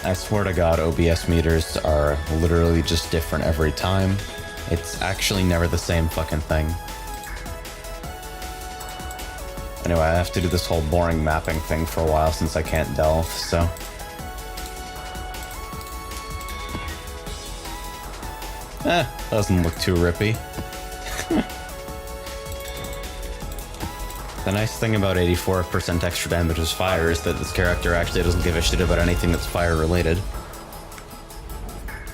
I swear to God, OBS meters are literally just different every time. It's actually never the same fucking thing. Anyway, I have to do this whole boring mapping thing for a while since I can't delve, so... doesn't look too rippy. The nice thing about 84% extra damage with fire is that this character actually doesn't give a shit about anything that's fire related.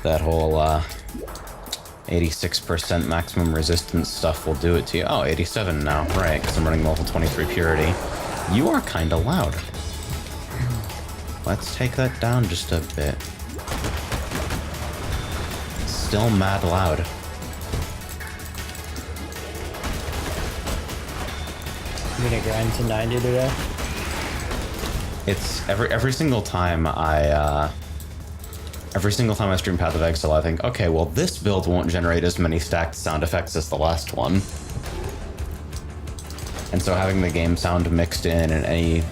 That whole 86% maximum resistance stuff will do it to you. Oh, 87 now, right, because I'm running level 23 purity. You are kinda loud. Let's take that down just a bit. Still mad loud. You gonna grind to 90 today? It's every single time I stream Path of Exile, I think, okay, well this build won't generate as many stacked sound effects as the last one. And so having the game sound mixed in any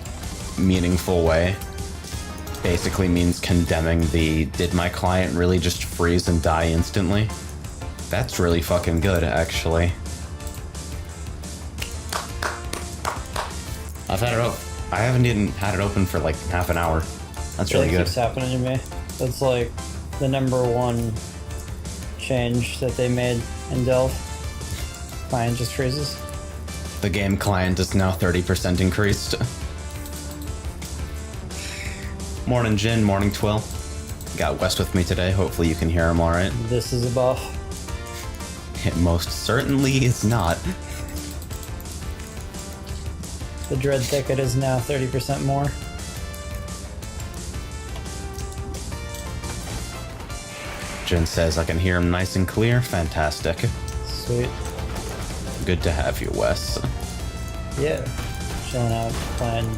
meaningful way basically means condemning the did my client really just freeze and die instantly? That's really fucking good, actually. I've had it up. I haven't even had it open for like half an hour. That's really good. Keeps happening to me. That's like the #1 change that they made in Delve. Client just freezes. The game client is now 30% increased. Morning Jin, morning Twill. Got Wes with me today, hopefully you can hear him alright. This is a buff. It most certainly is not. The Dread Thicket is now 30% more. Jin says I can hear him nice and clear. Fantastic. Sweet. Good to have you, Wes. Yeah. Chilling out, playing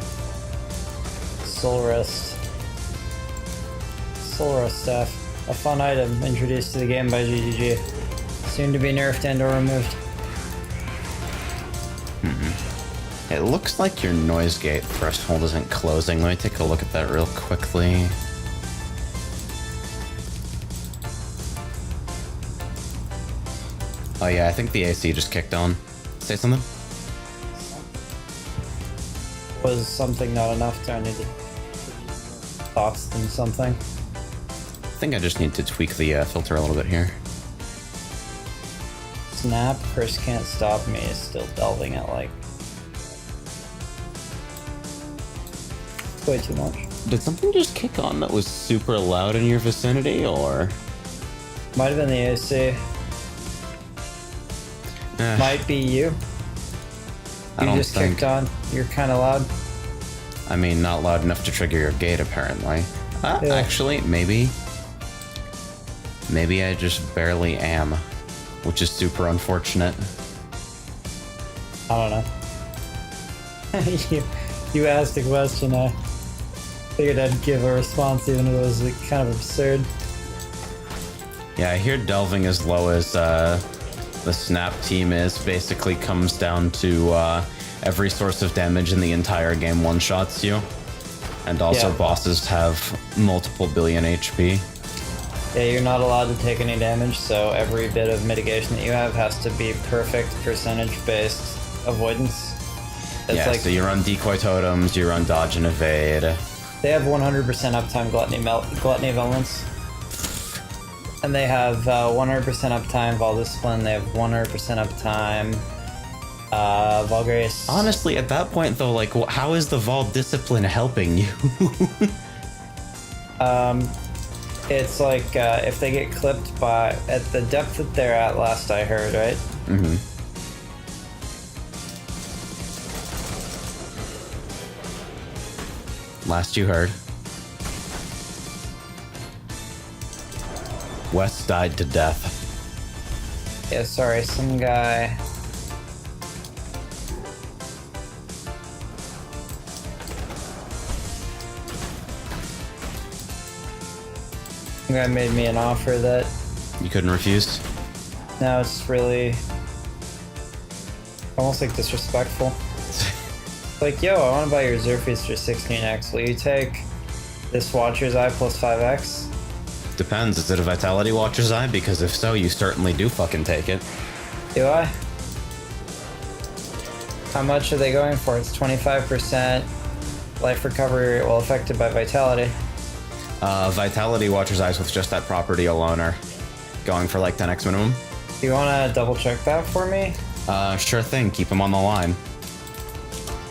Soul Rest. Soul Rest staff. A fun item introduced to the game by GGG. Soon to be nerfed and or removed. It looks like your noise gate threshold isn't closing. Let me take a look at that real quickly. Oh yeah, I think the AC just kicked on. Say something? Was something not enough? Do I need to thoughts than something? I think I just need to tweak the filter a little bit here. Snap, Chris Can't Stop Me is still delving at like way too much. Did something just kick on that was super loud in your vicinity, or? Might have been the AC. Might be you. You just kicked on. You're kind of loud. I mean, not loud enough to trigger your gate, apparently. Yeah. Actually, maybe I just barely am, which is super unfortunate. I don't know. you asked a question. I figured I'd give a response, even if it was like, kind of absurd. Yeah, I hear delving as low as the Snap team is basically comes down to every source of damage in the entire game one-shots you. And also bosses have multiple billion HP. Yeah, you're not allowed to take any damage, so every bit of mitigation that you have has to be perfect percentage-based avoidance. It's like, so you run decoy totems, you run dodge and evade. They have 100% uptime gluttony of elements. And they have 100% uptime Vol Discipline, they have 100% uptime Vulgaris. Honestly, at that point though, like, how is the Vol Discipline helping you? It's like if they get clipped by, at the depth that they're at last I heard, right? Mm-hmm. Last you heard. Wes died to death. Yeah, sorry, some guy... Some guy made me an offer that... You couldn't refuse? No, it's really... almost like disrespectful. Like, yo, I want to buy your Zerfies for 16x. Will you take This Watcher's Eye plus 5x. Depends. Is it a Vitality Watcher's Eye? Because if so, you certainly do fucking take it. Do I? How much are they going for? It's 25% life recovery while affected by Vitality. Vitality Watcher's Eyes with just that property alone are going for like 10x minimum. Do you want to double check that for me? Sure thing. Keep him on the line.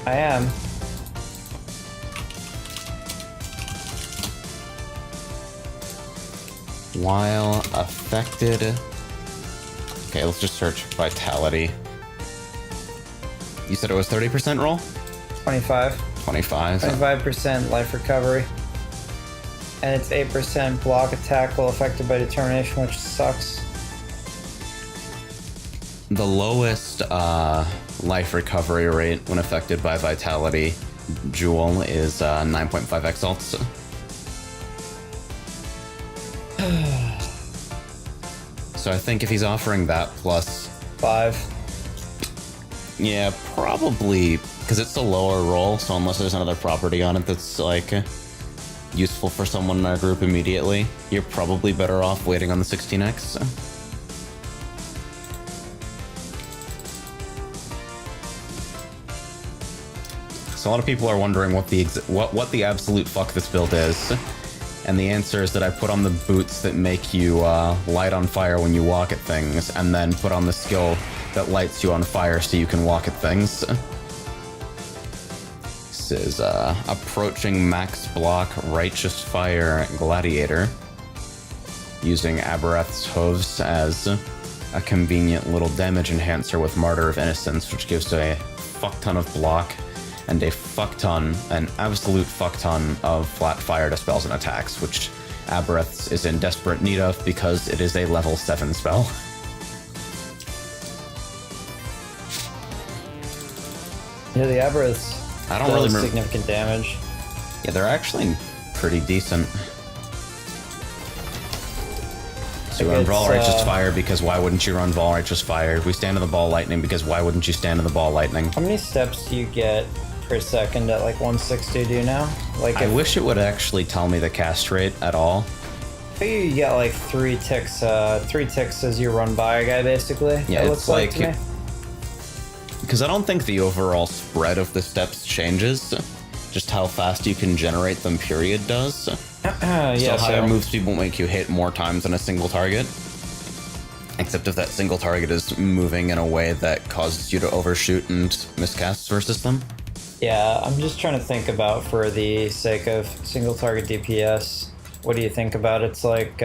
I am. While affected. Okay, let's just search Vitality. You said it was 30% roll? 25. 25. 25% life recovery. And it's 8% block attack while affected by determination, which sucks. The lowest life recovery rate when affected by Vitality Jewel is 9.5 exalts. So I think if he's offering that plus 5. yeah, probably because it's a lower roll. So unless there's another property on it that's like useful for someone in our group immediately, you're probably better off waiting on the 16x. So a lot of people are wondering what the absolute fuck this build is. And the answer is that I put on the boots that make you light on fire when you walk at things, and then put on the skill that lights you on fire so you can walk at things. This is approaching max block Righteous Fire Gladiator, using Abereth's Hooves as a convenient little damage enhancer with Martyr of Innocence, which gives a fuck ton of block and a fuck ton, an absolute fuck ton of flat fire to spells and attacks, which Abereth's is in desperate need of because it is a level 7 spell. Yeah, the Abereth's I don't really remember. Significant damage. Yeah, they're actually pretty decent. So you run Vol Righteous Fire because why wouldn't you run Vol Righteous Fire? We stand in the Ball Lightning because why wouldn't you stand in the Ball Lightning? How many steps do you get per second at like 160 do you now? Like I wish it would actually tell me the cast rate at all. I figure you get like 3 ticks as you run by a guy basically. Yeah, it it's looks like to me. Because I don't think the overall spread of the steps changes. Just how fast you can generate them, period, does. So higher move speed will make you hit more times on a single target. Except if that single target is moving in a way that causes you to overshoot and miscasts versus them. Yeah, I'm just trying to think about, for the sake of single target DPS, what do you think about it? It's like,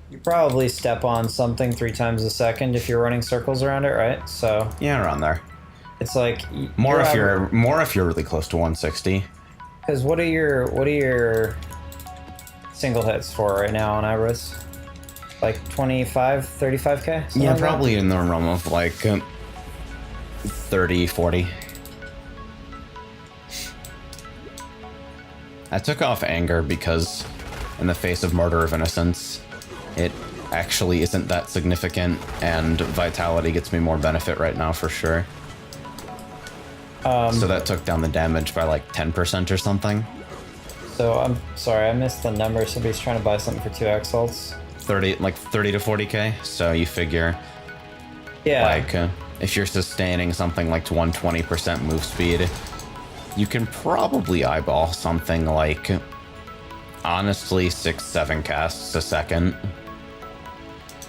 you probably step on something 3 times a second if you're running circles around it, right? So yeah, around there. it's like More if you're really close to 160. Because what are your single hits for right now on Abereth's? Like 25, 35k? Yeah, like probably in the realm of like 30, 40. I took off Anger because in the face of Martyr of Innocence, it actually isn't that significant, and Vitality gets me more benefit right now for sure. So that took down the damage by like 10% or something. So I'm sorry, I missed the number. Somebody's trying to buy something for 2 exalts. 30 to 40k. So you figure, Yeah. like, if you're sustaining something like to 120% move speed, you can probably eyeball something like, honestly, 6-7 casts a second.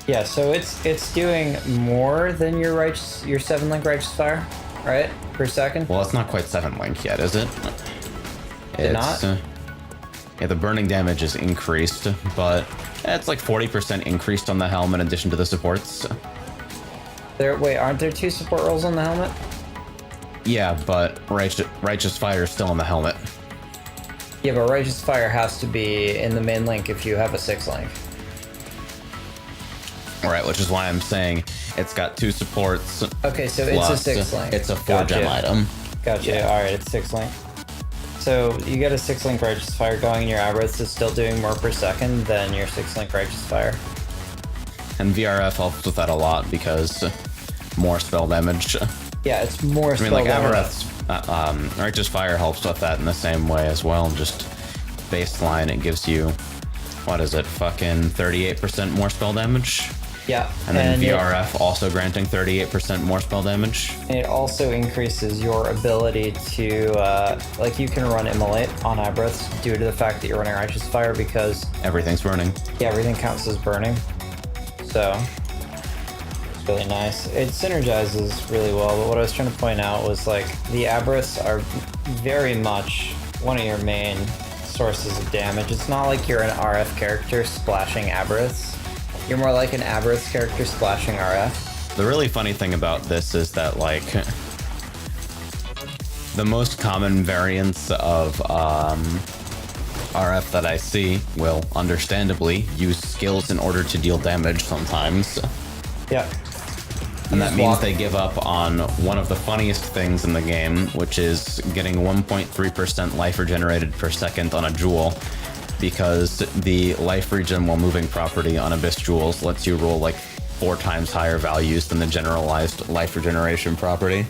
Yeah, so it's doing more than your 7-link Righteous Fire, right? Per second? Well, it's not quite 7-link yet, is it? It's not? Yeah, the burning damage is increased, but it's like 40% increased on the helm in addition to the supports. Wait, aren't there 2 support rolls on the helmet? Yeah, but Righteous Fire is still on the helmet. Yeah, but Righteous Fire has to be in the main link if you have a 6-link. Right, which is why I'm saying it's got 2 supports. Okay, so plus it's a 6-link. It's a 4-gem item. Gotcha. Yeah. Alright, it's 6-link. So you get a 6-link Righteous Fire going, your Abereth is still doing more per second than your 6-link Righteous Fire. And VRF helps with that a lot because more spell damage. Yeah, it's more spell I mean, like damage. Abereth's Righteous Fire helps with that in the same way as well. Just baseline, it gives you, what is it, fucking 38% more spell damage? Yeah. And then VRF also granting 38% more spell damage. It also increases your ability to, like, you can run Immolate on Abriths due to the fact that you're running Righteous Fire because... Everything's burning. Yeah, everything counts as burning. So, it's really nice. It synergizes really well, but what I was trying to point out was, like, the Abriths are very much one of your main sources of damage. It's not like you're an RF character splashing Abriths. You're more like an Abriths character splashing RF. The really funny thing about this is that, like, the most common variants of RF that I see will, understandably, use skills in order to deal damage sometimes. Yeah. And that means they give up on one of the funniest things in the game, which is getting 1.3% life regenerated per second on a jewel, because the life regen while moving property on Abyss Jewels lets you roll like 4 times higher values than the generalized life regeneration property.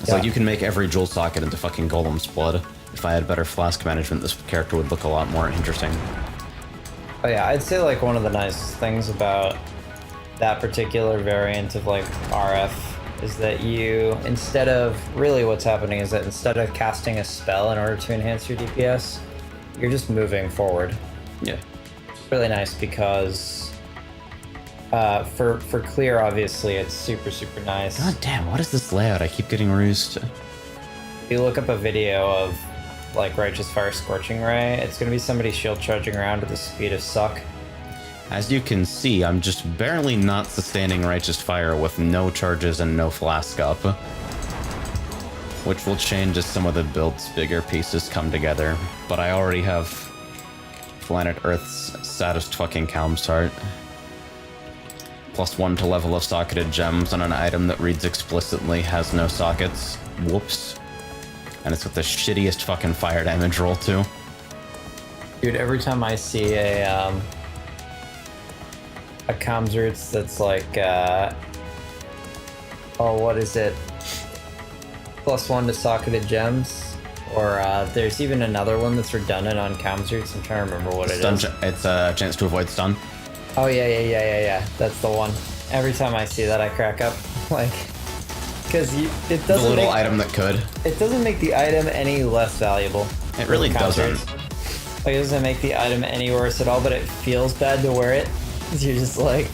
It's like you can make every jewel socket into fucking Golem's blood. If I had better flask management, this character would look a lot more interesting. Oh yeah, I'd say like one of the nice things about that particular variant of like RF is that you, instead of, really what's happening is that instead of casting a spell in order to enhance your DPS, you're just moving forward. Yeah. It's really nice because for clear, obviously, it's super, super nice. God damn, what is this layout? I keep getting rused. If you look up a video of like Righteous Fire Scorching Ray, it's going to be somebody shield charging around at the speed of suck. As you can see, I'm just barely not sustaining Righteous Fire with no charges and no flask up. Which will change as some of the build's bigger pieces come together. But I already have Planet Earth's saddest fucking Calm's Heart. +1 to level of socketed gems on an item that reads explicitly has no sockets. Whoops. And it's got the shittiest fucking fire damage roll too. Dude, every time I see a Comsroots that's like, oh, what is it? +1 to socketed gems. Or there's even another one that's redundant on Comsroots. I'm trying to remember what it is. It's a chance to avoid stun. Oh, yeah. That's the one. Every time I see that, I crack up. Like, because it doesn't The little make, item that could. it doesn't make the item any less valuable. It really doesn't. Like, it doesn't make the item any worse at all, but it feels bad to wear it. You're just like,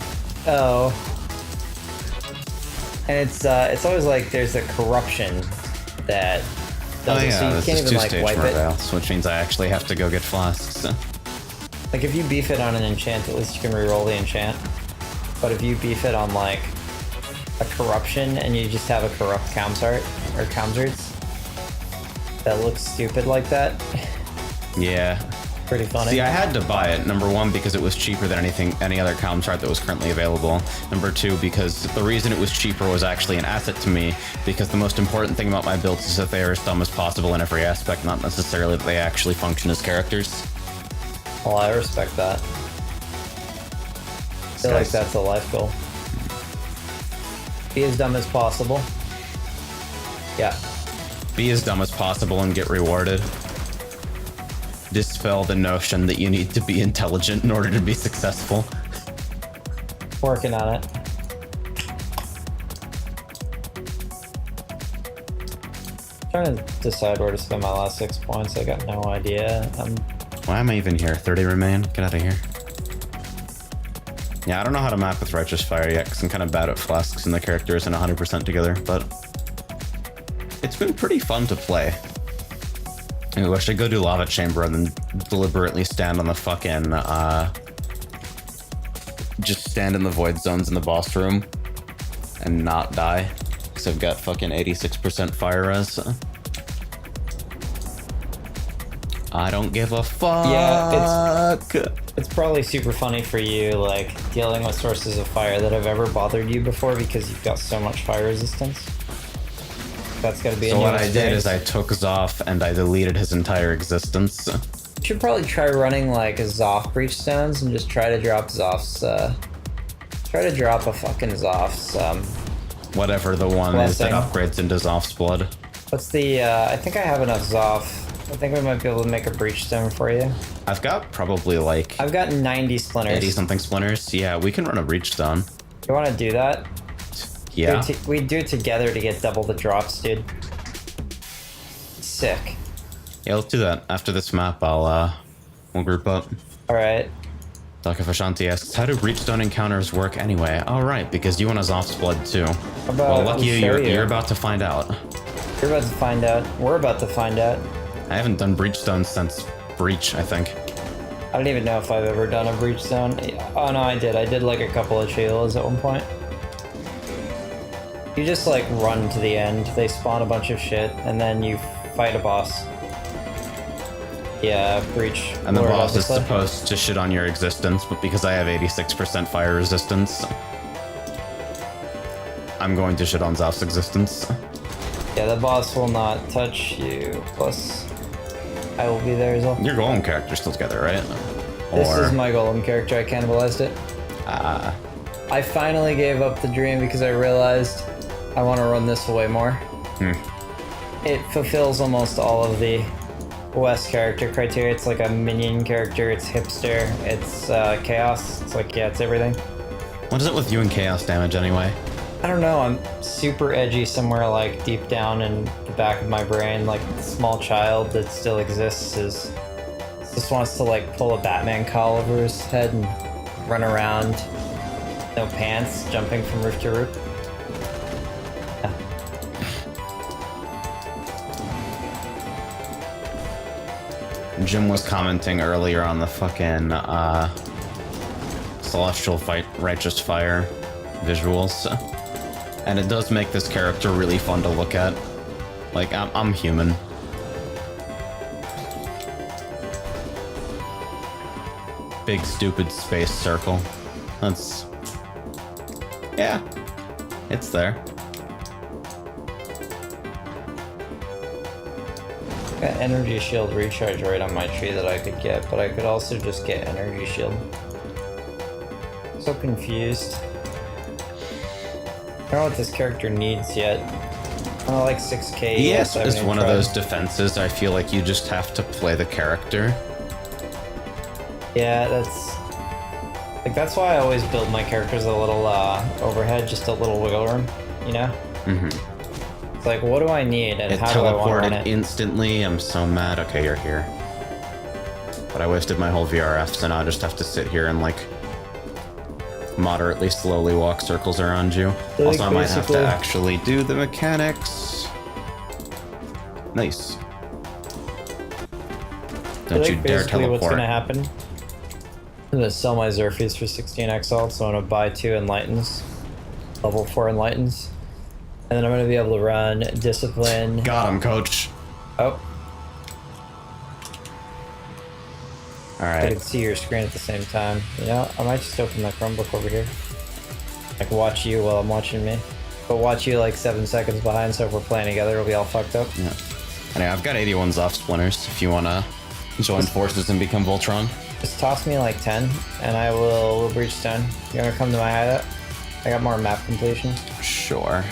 oh. And it's always like there's a corruption that does it, so you this can't is even like wipe it. Morales, which means I actually have to go get flasks. Like if you beef it on an enchant, at least you can reroll the enchant. But if you beef it on like a corruption and you just have a corrupt Comsart or Comsarts that looks stupid like that, Yeah. pretty funny. See, I had to buy it, number 1, because it was cheaper than any other Calm's Heart that was currently available. Number 2, because the reason it was cheaper was actually an asset to me, because the most important thing about my builds is that they are as dumb as possible in every aspect, not necessarily that they actually function as characters. Well, I respect that. I feel like that's a life goal. Be as dumb as possible. Yeah. Be as dumb as possible and get rewarded. Dispel the notion that you need to be intelligent in order to be successful. Working on it. Trying to decide where to spend my last 6 points. I got no idea. Why am I even here? 30 remain? Get out of here. Yeah, I don't know how to map with Righteous Fire yet, because I'm kind of bad at flasks and the character isn't 100% together, but it's been pretty fun to play. Ooh, I should go do Lava Chamber and then deliberately stand on the fucking, just stand in the void zones in the boss room and not die, because I've got fucking 86% fire res. I don't give a fuck. Yeah, it's probably super funny for you, like, dealing with sources of fire that have ever bothered you before because you've got so much fire resistance. That's gotta be a So new what experience. I did is I took Zoff and I deleted his entire existence. You should probably try running, like, Zoff Breachstones and just try to drop Zoff's, try to drop a fucking Zoff's, Whatever the one is that blessing. upgrades into Zoff's blood. What's the, I think I have enough Zoff I think we might be able to make a breach stone for you. I've got probably like I've got 90 splinters. 80 something splinters. Yeah, we can run a breach stone. You want to do that? Yeah. We do it together to get double the drops, dude. Sick. Yeah, let's do that. After this map, we'll group up. All right. Dr. Fashanti asks, how do breach stone encounters work anyway? All right, because you want us off blood too. Well, lucky you're about to find out. You're about to find out. We're about to find out. I haven't done breach stones since breach, I think. I don't even know if I've ever done a breach stone. Oh no, I did. I did like a couple of Shaylas at one point. You just like run to the end. They spawn a bunch of shit, and then you fight a boss. Yeah, breach. And the boss is supposed to shit on your existence, but because I have 86% fire resistance, I'm going to shit on Zaf's existence. Yeah, the boss will not touch you. Plus, I will be there as well. Your golem character's still together, right? This is my golem character. I cannibalized it. I finally gave up the dream because I realized I want to run this way more. It fulfills almost all of the West character criteria. It's like a minion character. It's hipster. It's chaos. It's like, yeah, it's everything. What is it with you and chaos damage anyway? I don't know. I'm super edgy somewhere like deep down in the back of my brain. Like the small child that still exists just wants to like pull a Batman cowl over his head and run around. No pants, jumping from roof to roof. Jim was commenting earlier on the fucking Celestial Fight Righteous Fire visuals, and it does make this character really fun to look at. Like, I'm human. Big stupid space circle. That's... yeah, it's there. Got energy shield recharge right on my tree that I could get, but I could also just get energy shield. So confused. I don't know what this character needs yet. Oh, like 6k. Yes, is one of those defenses. I feel like you just have to play the character. Yeah, that's why I always build my characters a little overhead, just a little wiggle room, you know? It's like, what do I need and how do I want to run it? It teleported instantly. I'm so mad. Okay, you're here. But I wasted my whole VRF, so now I just have to sit here and like moderately slowly walk circles around you. Like, also, I might have to actually do the mechanics. Nice. Don't you dare teleport. What's gonna happen? I'm gonna sell my Zerfies for 16 Exile, so I'm gonna buy 2 Enlightens. Level 4 Enlightens. And then I'm gonna be able to run Discipline. Got him, coach. Oh. Alright. I can see your screen at the same time. You know, I might just open my Chromebook over here. Like, watch you while I'm watching me. But watch you like 7 seconds behind, so if we're playing together, it'll be all fucked up. Yeah. Anyway, I've got 81s off splinters if you wanna join forces and become Voltron. Just toss me like 10, and I will breach stone. You wanna come to my hideout? I got more map completion. Sure.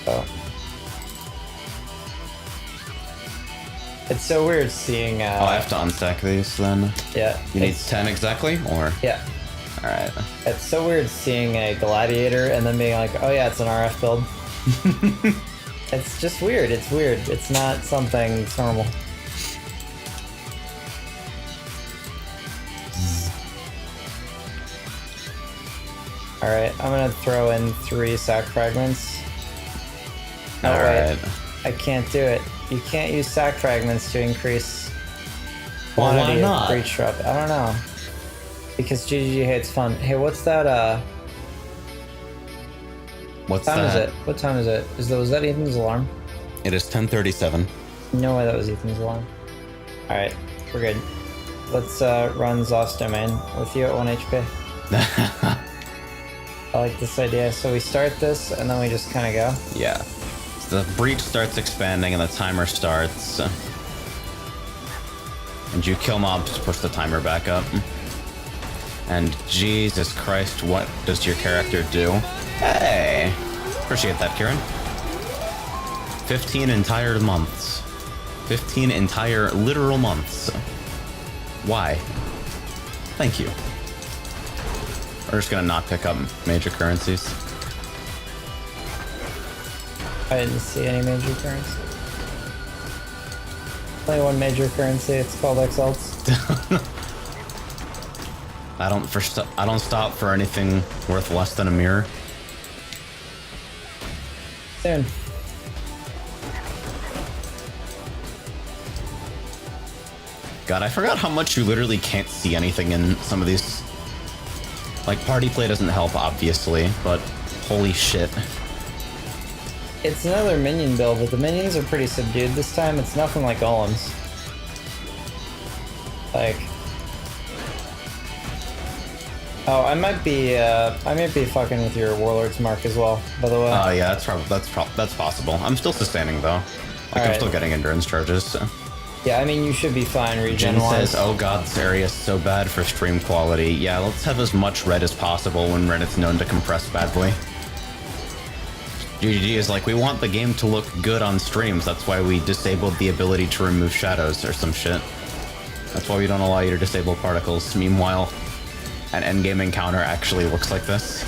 So. It's so weird seeing. Oh, I have to unstack these then. Yeah. You need 10 exactly, or? Yeah. All right. It's so weird seeing a gladiator and then being like, oh yeah, it's an RF build. It's just weird. It's weird. It's not something that's normal. All right, I'm gonna throw in 3 sack fragments. No, all right. I can't do it. You can't use sack fragments to increase Well, why quantity not? of breach drop. I don't know. Because GG hates fun. Hey, what's that? What's What time that? is it? What time is it? Was that Ethan's alarm? It is 10:37. No way that was Ethan's alarm. All right, we're good. Let's run Zos domain with you at 1 HP. I like this idea. So we start this and then we just kind of go. Yeah. So the breach starts expanding and the timer starts. And you kill mobs to push the timer back up. And Jesus Christ, what does your character do? Hey! Appreciate that, Kieran. 15 entire months. 15 entire literal months. Why? Thank you. We're just gonna not pick up major currencies. I didn't see any major currency. Only one major currency. It's called Exile. I don't stop for anything worth less than a mirror. Soon. God, I forgot how much you literally can't see anything in some of these. Like, party play doesn't help, obviously, but holy shit. It's another minion build, but the minions are pretty subdued this time. It's nothing like golems. Like, oh, I might be fucking with your warlord's mark as well. By the way. Oh yeah, that's possible. I'm still sustaining though. Like I'm still getting endurance charges. So. Yeah, I mean you should be fine regen Jin wise. says, "Oh God, this area is so bad for stream quality." Yeah, let's have as much red as possible when Reddit's known to compress badly. GGG is like, we want the game to look good on streams. That's why we disabled the ability to remove shadows or some shit. That's why we don't allow you to disable particles. Meanwhile, an endgame encounter actually looks like this.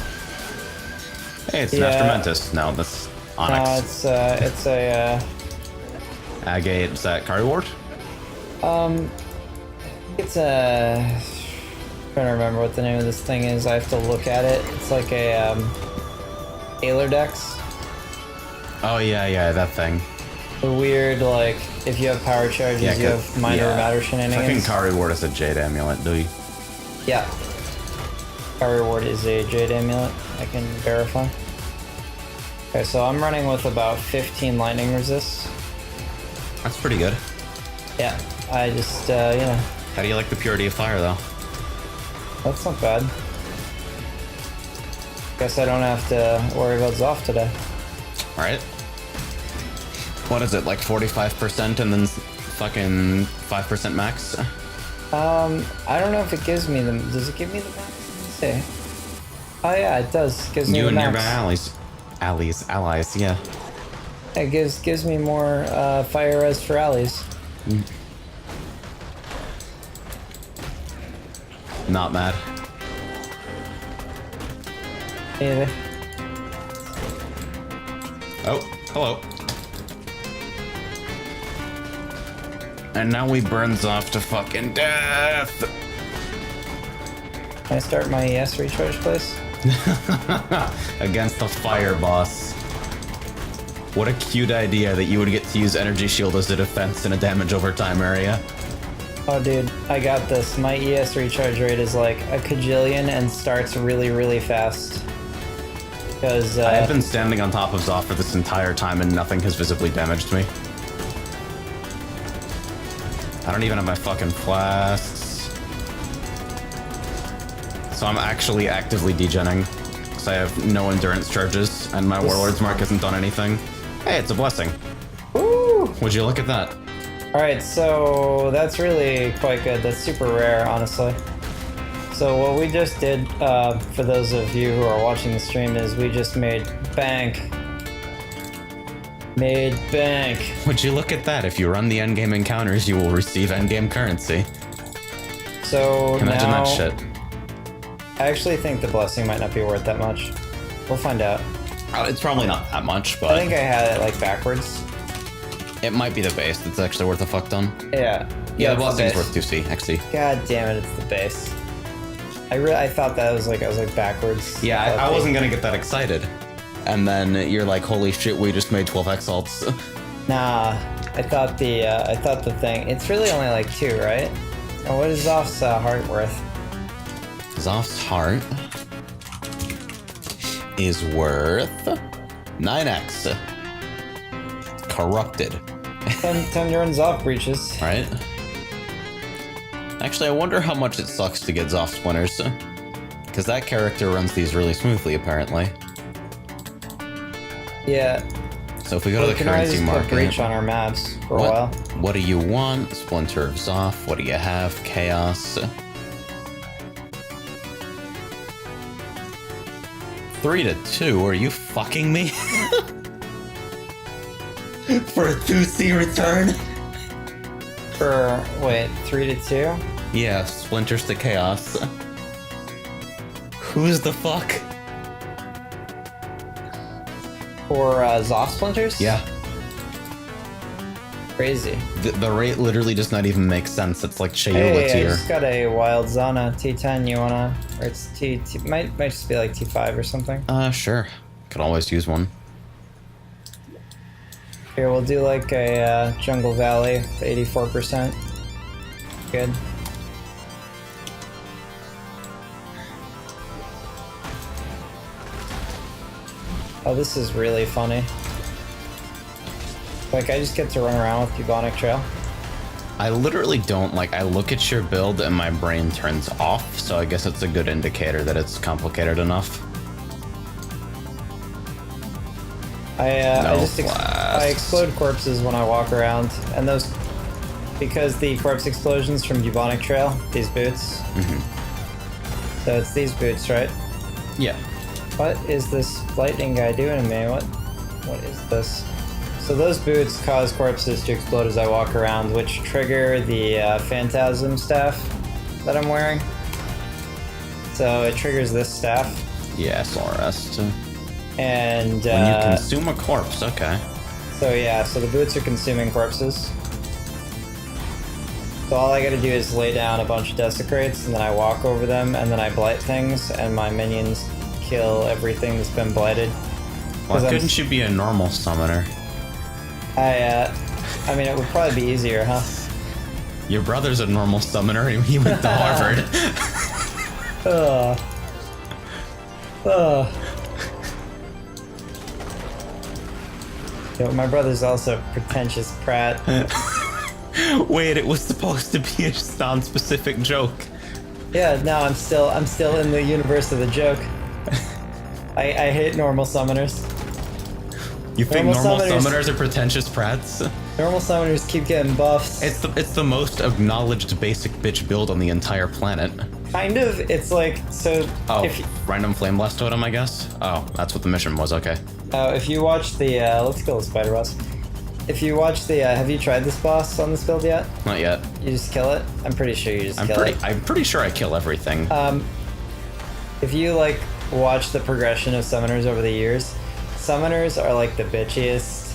Hey, it's an Astromantis. No, that's Onyx. No, it's a Agate, is that Kari Ward? it's a... I'm trying to remember what the name of this thing is. I have to look at it. It's like a Ailer Dex. Oh yeah, that thing. The weird, like, if you have power charges, you have minor matter shenanigans. I think Kari Ward is a Jade Amulet, do you? Yeah. Kari Ward is a Jade Amulet, I can verify. Okay, so I'm running with about 15 lightning resists. That's pretty good. Yeah, I just, you know. How do you like the purity of fire, though? That's not bad. Guess I don't have to worry about Zoff today. Alright. What is it, like 45% and then fucking 5% max? I don't know if it gives me them. Does it give me the max? Let me see. Oh yeah, it does. Gives me You the and max. nearby allies, yeah. It gives me more fire res for allies. Not mad. Either. Oh, hello. And now we burns off to fucking death. Can I start my ES recharge, please? Against the fire boss. What a cute idea that you would get to use energy shield as a defense in a damage over time area. Oh dude, I got this. My ES recharge rate is like a kajillion and starts really, really fast. Because I have been standing on top of Zoff for this entire time and nothing has visibly damaged me. I don't even have my fucking flasks. So I'm actually actively degenning. Because I have no endurance charges and my Warlord's Mark hasn't done anything. Hey, it's a blessing. Woo! Would you look at that? Alright, so that's really quite good. That's super rare, honestly. So what we just did, for those of you who are watching the stream, is we just made bank. Made bank. Would you look at that? If you run the endgame encounters, you will receive endgame currency. So Imagine now, that shit. I actually think the blessing might not be worth that much. We'll find out. It's probably not that much, but I think I had it like backwards. it might be the base that's actually worth a fuck ton. Yeah. Yeah, the it's blessing's base. worth 2C, XC. God damn it, it's the base. I thought that was like, I was like backwards. Yeah, I wasn't gonna get that excited. And then you're like, holy shit, we just made 12 exalts. Nah, I thought the thing, it's really only like 2, right? And what is Zoff's heart worth? Zoff's heart is worth 9x. Corrupted. 10 your Zoff breaches. Right? Actually, I wonder how much it sucks to get Zoff splinters. Because that character runs these really smoothly, apparently. Yeah. So if we go to the can always currency just put market... breach on our maps for a while. What do you want? Splinter of Zoff. What do you have? Chaos. 3-2? Are you fucking me? For a 2C return? For, wait, 3-2? Yeah, Splinters to Chaos. Who's the fuck? For Zoff Splinters? Yeah. Crazy. The rate literally does not even make sense. It's like Chayula Hey, I tier. just got a Wild Zana T10. You wanna? Or it's T might just be like T5 or something. Sure. Could always use one. Here, we'll do like a Jungle Valley, 84%. Good. Oh, this is really funny. Like, I just get to run around with Bubonic Trail. I literally don't, like, I look at your build and my brain turns off, so I guess it's a good indicator that it's complicated enough. I explode corpses when I walk around, and those, because the corpse explosions from Bubonic Trail, these boots. Mm-hmm. So it's these boots, right? Yeah. What is this lightning guy doing to me? What is this? So those boots cause corpses to explode as I walk around, which trigger the Phantasm staff that I'm wearing. So it triggers this staff. Yeah, SRS. And when you consume a corpse, okay. So yeah, so the boots are consuming corpses. So all I gotta do is lay down a bunch of desecrates, and then I walk over them, and then I blight things, and my minions kill everything that's been blighted. Why couldn't you be a normal summoner? I mean, it would probably be easier, huh? Your brother's a normal summoner, and he went to Harvard. Yo, my brother's also a pretentious prat. Wait, it was supposed to be a non-specific joke. Yeah, no, I'm still in the universe of the joke. I hate normal summoners. You think normal summoners are pretentious prats? Normal summoners keep getting buffs. It's the most acknowledged basic bitch build on the entire planet. Kind of. It's like, so... Oh, random flame blast totem, I guess? Oh, that's what the mission was, okay. If you watch the... let's kill the spider boss. If you watch the... have you tried this boss on this build yet? Not yet. You just kill it? I'm pretty sure you just kill it. I'm pretty sure I kill everything. If you, like, watch the progression of summoners over the years, summoners are, like, the bitchiest.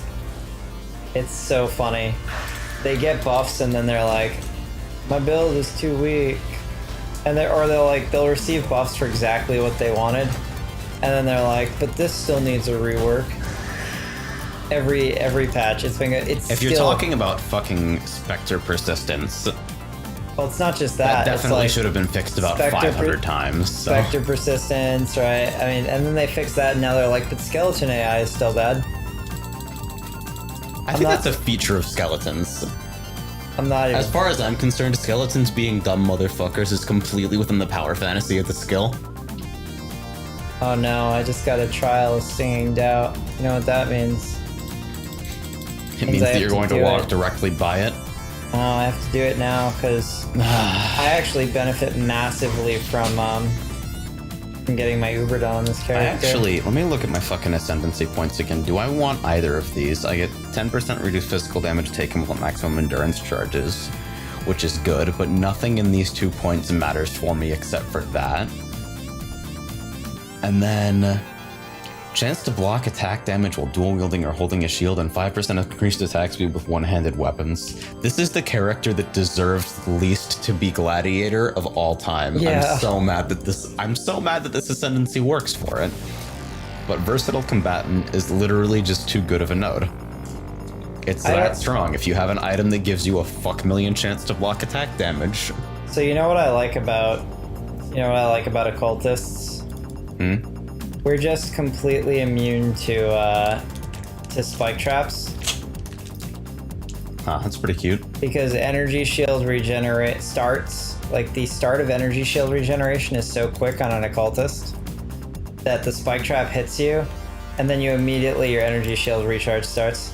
It's so funny. They get buffs and then they're like, my build is too weak. And they'll receive buffs for exactly what they wanted. And then they're like, but this still needs a rework. Every patch, if you're talking about fucking Spectre persistence, well, it's not just that. That definitely like should have been fixed about 500 times. So. Spectre persistence, right? I mean, and then they fixed that, and now they're like, but skeleton AI is still bad. I think that's a feature of skeletons. I'm not even... As far as I'm concerned, skeletons being dumb motherfuckers is completely within the power fantasy of the skill. Oh no, I just got a trial of singing doubt. You know what that means? It means that you're going to walk directly by it. Oh, I have to do it now because I actually benefit massively from getting my Uber done on this character. Let me look at my fucking ascendancy points again. Do I want either of these? I get 10% reduced physical damage taken with maximum endurance charges, which is good, but nothing in these 2 points matters for me except for that. And then chance to block attack damage while dual wielding or holding a shield, and 5% increased attack speed with one-handed weapons. This is the character that deserves least to be gladiator of all time. Yeah. I'm so mad that this ascendancy works for it. But versatile combatant is literally just too good of a node. It's that strong. If you have an item that gives you a fuck million chance to block attack damage. So you know what I like about occultists? We're just completely immune to spike traps. Huh, that's pretty cute. Because energy shield starts, like the start of energy shield regeneration is so quick on an occultist that the spike trap hits you, and then your energy shield recharge starts.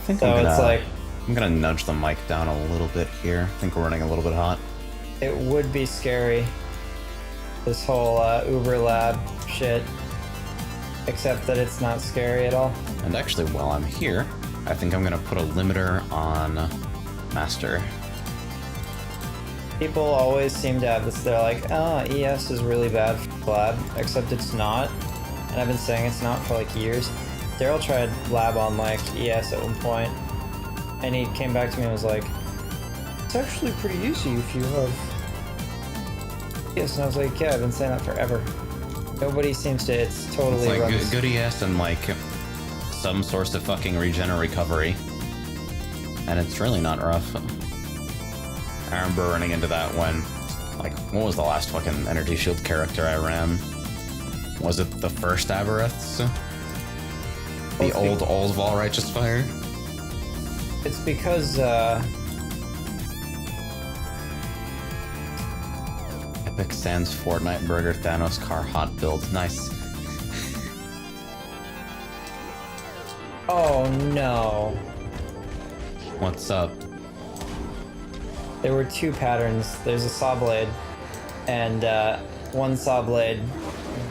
I'm gonna nudge the mic down a little bit here. I think we're running a little bit hot. It would be scary. This whole Uber lab shit. Except that it's not scary at all. And actually, while I'm here, I think I'm gonna put a limiter on Master. People always seem to have this, they're like, oh, ES is really bad for lab, except it's not. And I've been saying it's not for like years. Daryl tried lab on like ES at one point, and he came back to me and was like, it's actually pretty easy if you have ES. And I was like, yeah, I've been saying that forever. Nobody seems to, it's totally It's like runs. good ES and like some source of fucking regen or recovery. And it's really not rough. I remember running into that when, like, what was the last fucking energy shield character I ran? Was it the first Aberraths? The old Vol Righteous Fire? It's because, Epic Sans Fortnite Burger Thanos car hot build. Nice. oh no. What's up? There were two patterns. There's a saw blade, and one saw blade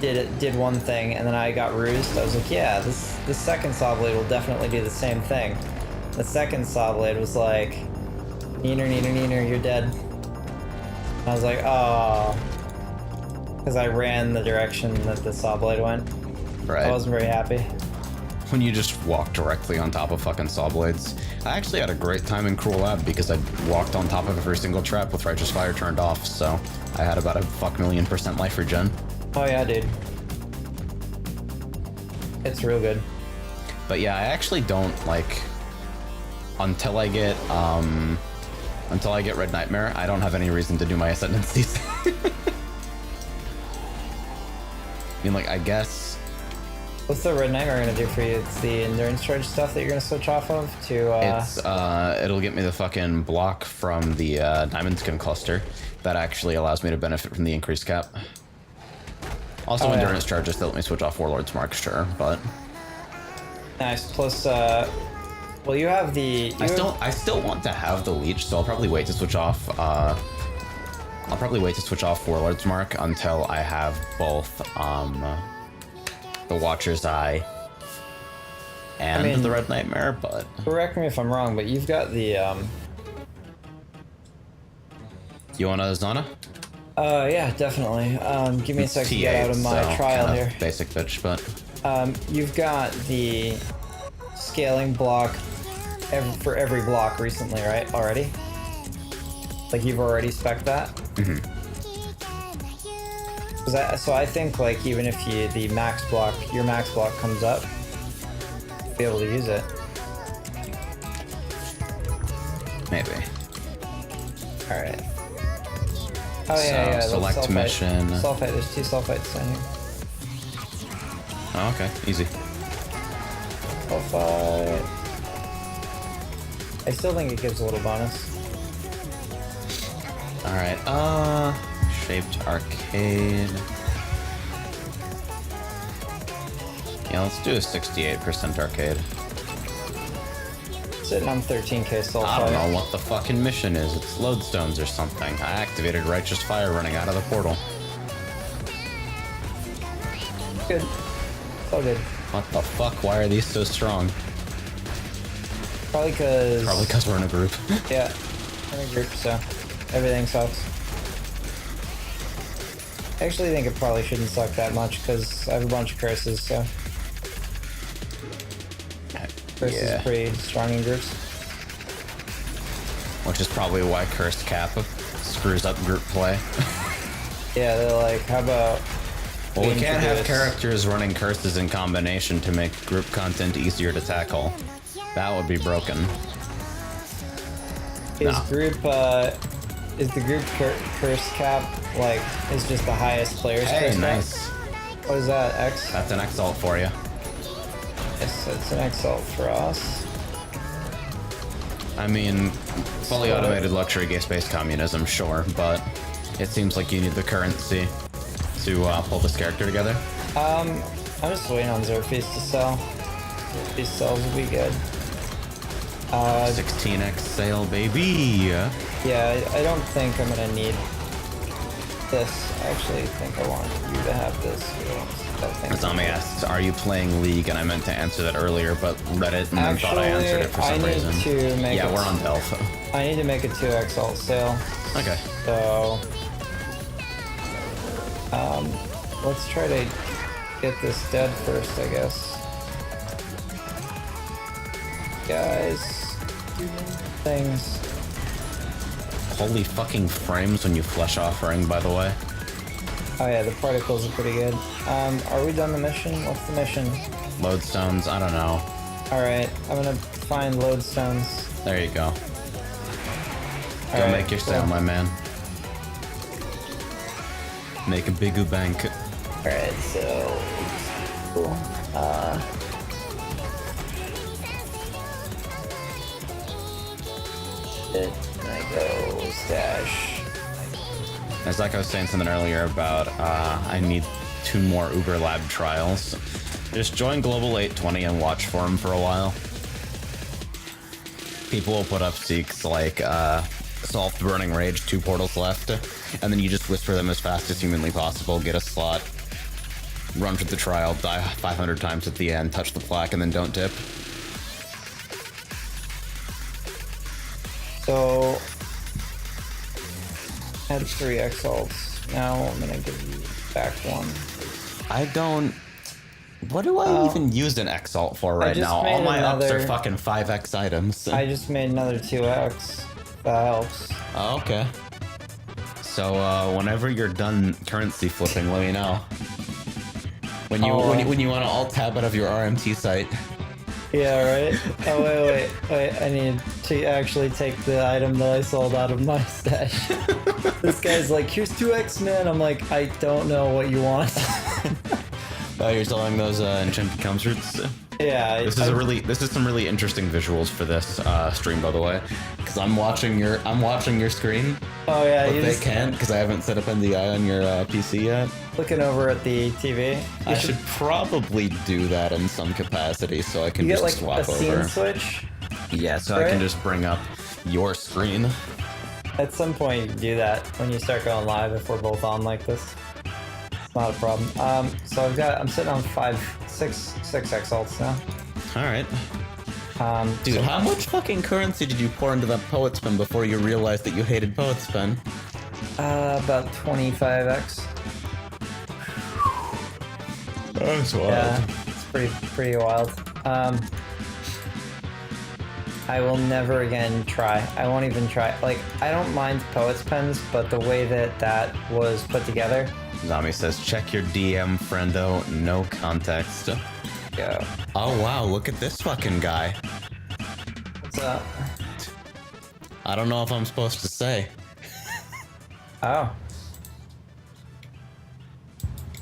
did one thing, and then I got rused. I was like, yeah, the second saw blade will definitely do the same thing. The second saw blade was like, neener, you're dead. I was like, oh, because I ran the direction that the saw blade went. Right. I wasn't very happy. When you just walk directly on top of fucking saw blades. I actually had a great time in Cruel Lab because I walked on top of every single trap with Righteous Fire turned off, so I had about a +1,000,000% life regen. Oh yeah, dude. It's real good. But yeah, I actually don't like until I get Red Nightmare, I don't have any reason to do my ascendancies. I mean, like, I guess What's the Red Nightmare gonna do for you? It's the endurance charge stuff that you're gonna switch off of to. it'll get me the fucking block from the Diamond Skin cluster that actually allows me to benefit from the increased cap. Also, Oh, yeah. endurance charges that let me switch off Warlord's Mark, sure, but Nice. Plus, well, you have the. I still want to have the leech, so I'll probably wait to switch off. I'll probably wait to switch off Warlord's Mark until I have both the Watcher's Eye and the Red Nightmare. But Correct me if I'm wrong, but you've got the. You want a Zana? Yeah, definitely. Give me a sec to get out of my so trial kind of here. Basic bitch, but You've got the scaling block for every block recently, right? Already? Like you've already spec'd that? mm-hmm. So I think like even if your max block comes up, you'll be able to use it. Maybe. All right. Oh yeah. So select sulfite. mission. Sulfite. There's 2 sulfites down here. Oh, okay, easy. Sulfite. I still think it gives a little bonus. All right. Shaped Arcade. Yeah, let's do a 68% arcade. Sitting on 13k sulfite. I don't know what the fucking mission is. It's lodestones or something. I activated Righteous Fire running out of the portal. Good. It's all good. What the fuck? Why are these so strong? Probably because we're in a group. yeah, we're in a group, so everything sucks. I actually think it probably shouldn't suck that much because I have a bunch of curses, so curses Yeah. is pretty strong in groups. Which is probably why Cursed Cap screws up group play. Yeah, they're like, how about Well, we we can't have introduce- characters running curses in combination to make group content easier to tackle. That would be broken. Is Nah. is the group curse cap like is just the highest player's Hey, curse nice. cap? What is that? X? That's an Exalt for you. Yes, it's an Exile for us. I mean, fully automated luxury gas-based communism, sure, but it seems like you need the currency to pull this character together. I'm just waiting on Zerfies to sell. Zerfies sells will be good. 16x sale, baby. Yeah, I don't think I'm gonna need this. I actually think I want you to have this. That thing. Zami asks, "Are you playing League?" And I meant to answer that earlier, but read it and then thought I answered it for some reason. To make Yeah, we're on Delph. I need to make a 2 Exile sale. Okay. So, let's try to get this dead first, I guess. Guys, do things. Holy fucking frames when you flesh offering, by the way. Oh yeah, the particles are pretty good. Are we done the mission? What's the mission? Lodestones, I don't know. Alright, I'm gonna find lodestones. There you go. Go Alright, make your sale, cool. my man. Make a bigoo bank. Alright, so cool. Shit, I go stash. As like I was saying something earlier about, I need 2 more Uber Lab trials. Just join Global 820 and watch for them for a while. People will put up seeks like, solve the Burning Rage, 2 portals left, and then you just whisper them as fast as humanly possible, get a slot, run through the trial, die 500 times at the end, touch the plaque, and then don't dip. So, had 3 Exiles. Now I'm gonna give you back 1. I don't... What do I even use an Exalt for right just now? All made my ups are another- fucking 5x items. I just made another 2x. That helps. Oh, okay. So, whenever you're done currency flipping, let me know. When you when you want to alt tab out of your RMT site. Yeah, right? Oh, wait. I need to actually take the item that I sold out of my stash. This guy's like, here's 2x, man. I'm like, I don't know what you want. Oh, you're selling those enchanted comes roots? Yeah. This is some really interesting visuals for this stream, by the way, because I'm watching your screen. Oh yeah, But you they just can't because I haven't set up NDI on your PC yet. looking over at the TV. I should probably do that in some capacity so I can You just get like swap a scene over. switch. Yeah, so I right? can just bring up your screen. At some point, you can do that when you start going live if we're both on like this. It's not a problem. So I'm sitting on 6 exalts now. All right. Dude, So how much fucking currency did you pour into that poet's pen before you realized that you hated poet's pen? about 25x. That's wild. Yeah, it's pretty wild. I will never again try. I won't even try. Like, I don't mind poet's pens, but the way that was put together. Zami says, check your DM, friendo, no context. Go. Oh wow, look at this fucking guy. What's up? I don't know if I'm supposed to say. Oh.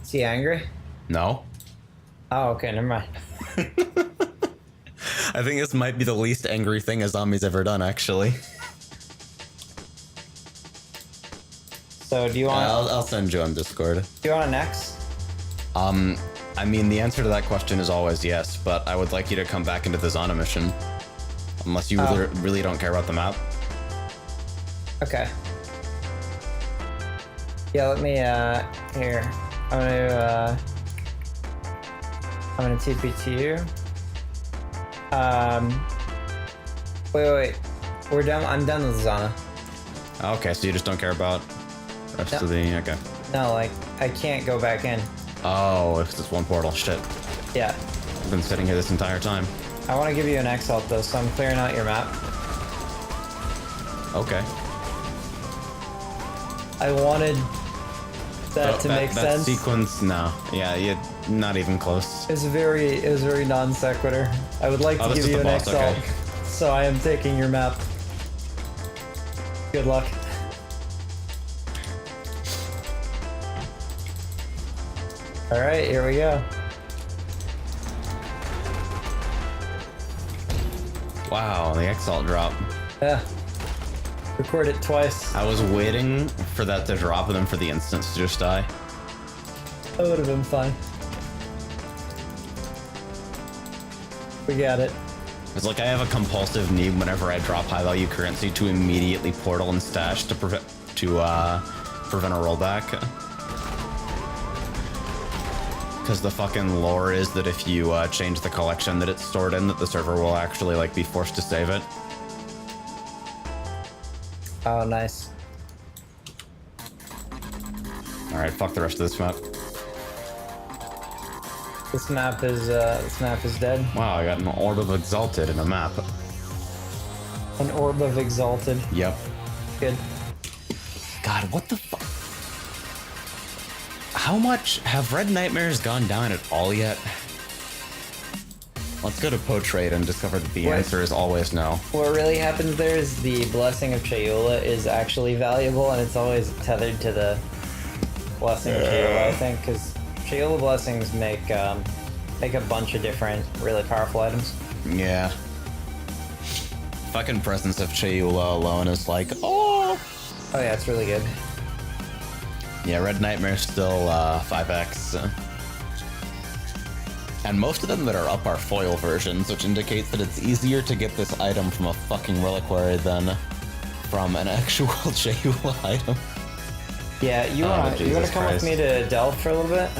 Is he angry? No? Oh, okay, never mind. I think this might be the least angry thing a Zami's ever done, actually. So, do you want? I'll send you on Discord. Do you want an X? I mean, the answer to that question is always yes, but I would like you to come back into the Zana mission. Unless you really don't care about the map. Okay. Yeah, let me, here. I'm gonna TP to you. Wait. We're done. I'm done with Zana. Okay, so you just don't care about the rest of the... Okay. No, like, I can't go back in. Oh, it's just one portal. Shit. Yeah. I've been sitting here this entire time. I want to give you an X help though, so I'm clearing out your map. Okay. I wanted that to make that sense. Sequence, no. Yeah, not even close. It was very non sequitur. I would like to this give is you the an boss, X help, okay. so I am taking your map. Good luck. All right, here we go. Wow, the Exalt drop. Yeah. Record it twice. I was waiting for that to drop and then for the instance to just die. That would have been fine. We got it. It's like I have a compulsive need whenever I drop high value currency to immediately portal and stash to prevent a rollback. Because the fucking lore is that if you change the collection that it's stored in, that the server will actually like be forced to save it. Oh, nice. All right, fuck the rest of this map. This map is dead. Wow, I got an Orb of Exalted in a map. An Orb of Exalted. Yep. Good. God, what the fuck? How much have Red Nightmares gone down at all yet? Let's go to Potrade and discover that the answer is always no. What really happens there is the Blessing of Chayula is actually valuable, and it's always tethered to the Blessing of Chayula, I think, because Chayula blessings make a bunch of different really powerful items. Yeah. Fucking presence of Chayula alone is like, oh! Oh yeah, it's really good. Yeah, Red Nightmare's still 5x. And most of them that are up are foil versions, which indicates that it's easier to get this item from a fucking reliquary than from an actual Chayula item. Yeah, you wanna come with me to Delph for a little bit?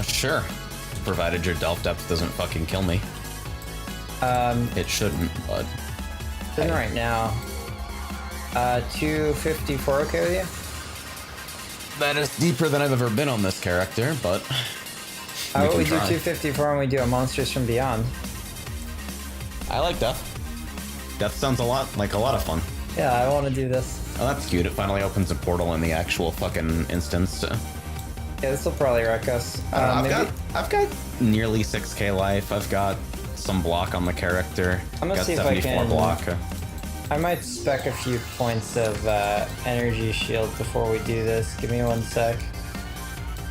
Sure. Provided your Delph depth doesn't fucking kill me. It shouldn't, but... Isn't right now. 254 okay with you? That is deeper than I've ever been on this character, but... How about we do 254 and we do a Monsters from Beyond? I like Death. Death sounds like a lot of fun. Yeah, I want to do this. Oh, that's cute. It finally opens a portal in the actual fucking instance. Yeah, this will probably wreck us. I've got nearly 6k life. I've got some block on the character. I'm gonna got see if 74 I can... block. I might spec a few points of energy shield before we do this. Give me 1 sec.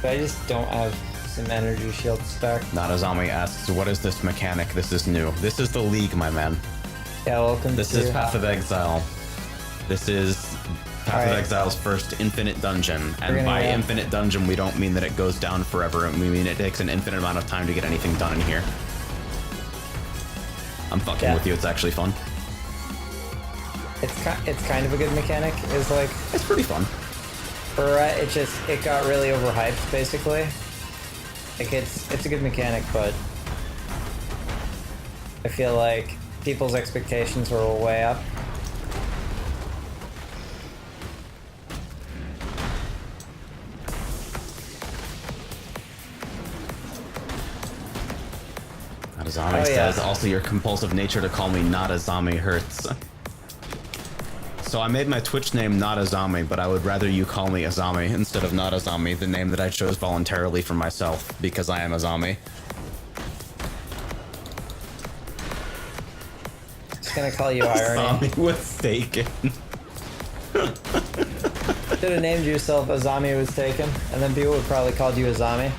But I just don't have some energy shield spec. Natazami asks, what is this mechanic? This is new. This is the League, my man. Yeah, welcome This to... is Path of Exile. This is Path of Exile's first infinite dungeon. And by infinite dungeon, we don't mean that it goes down forever. We mean it takes an infinite amount of time to get anything done in here. I'm fucking with you. It's actually fun. It's kind of a good mechanic. It's like... It's pretty fun. It got really overhyped, basically. Like, it's a good mechanic, but... I feel like people's expectations were way up. Natazami says, also your compulsive nature to call me Natazami hurts. So I made my Twitch name Natazami, but I would rather you call me Azami instead of Natazami, the name that I chose voluntarily for myself, because I am Azami. Just gonna call you Irony. Azami was taken. Should have named yourself Azami was taken, and then people would probably call you Azami.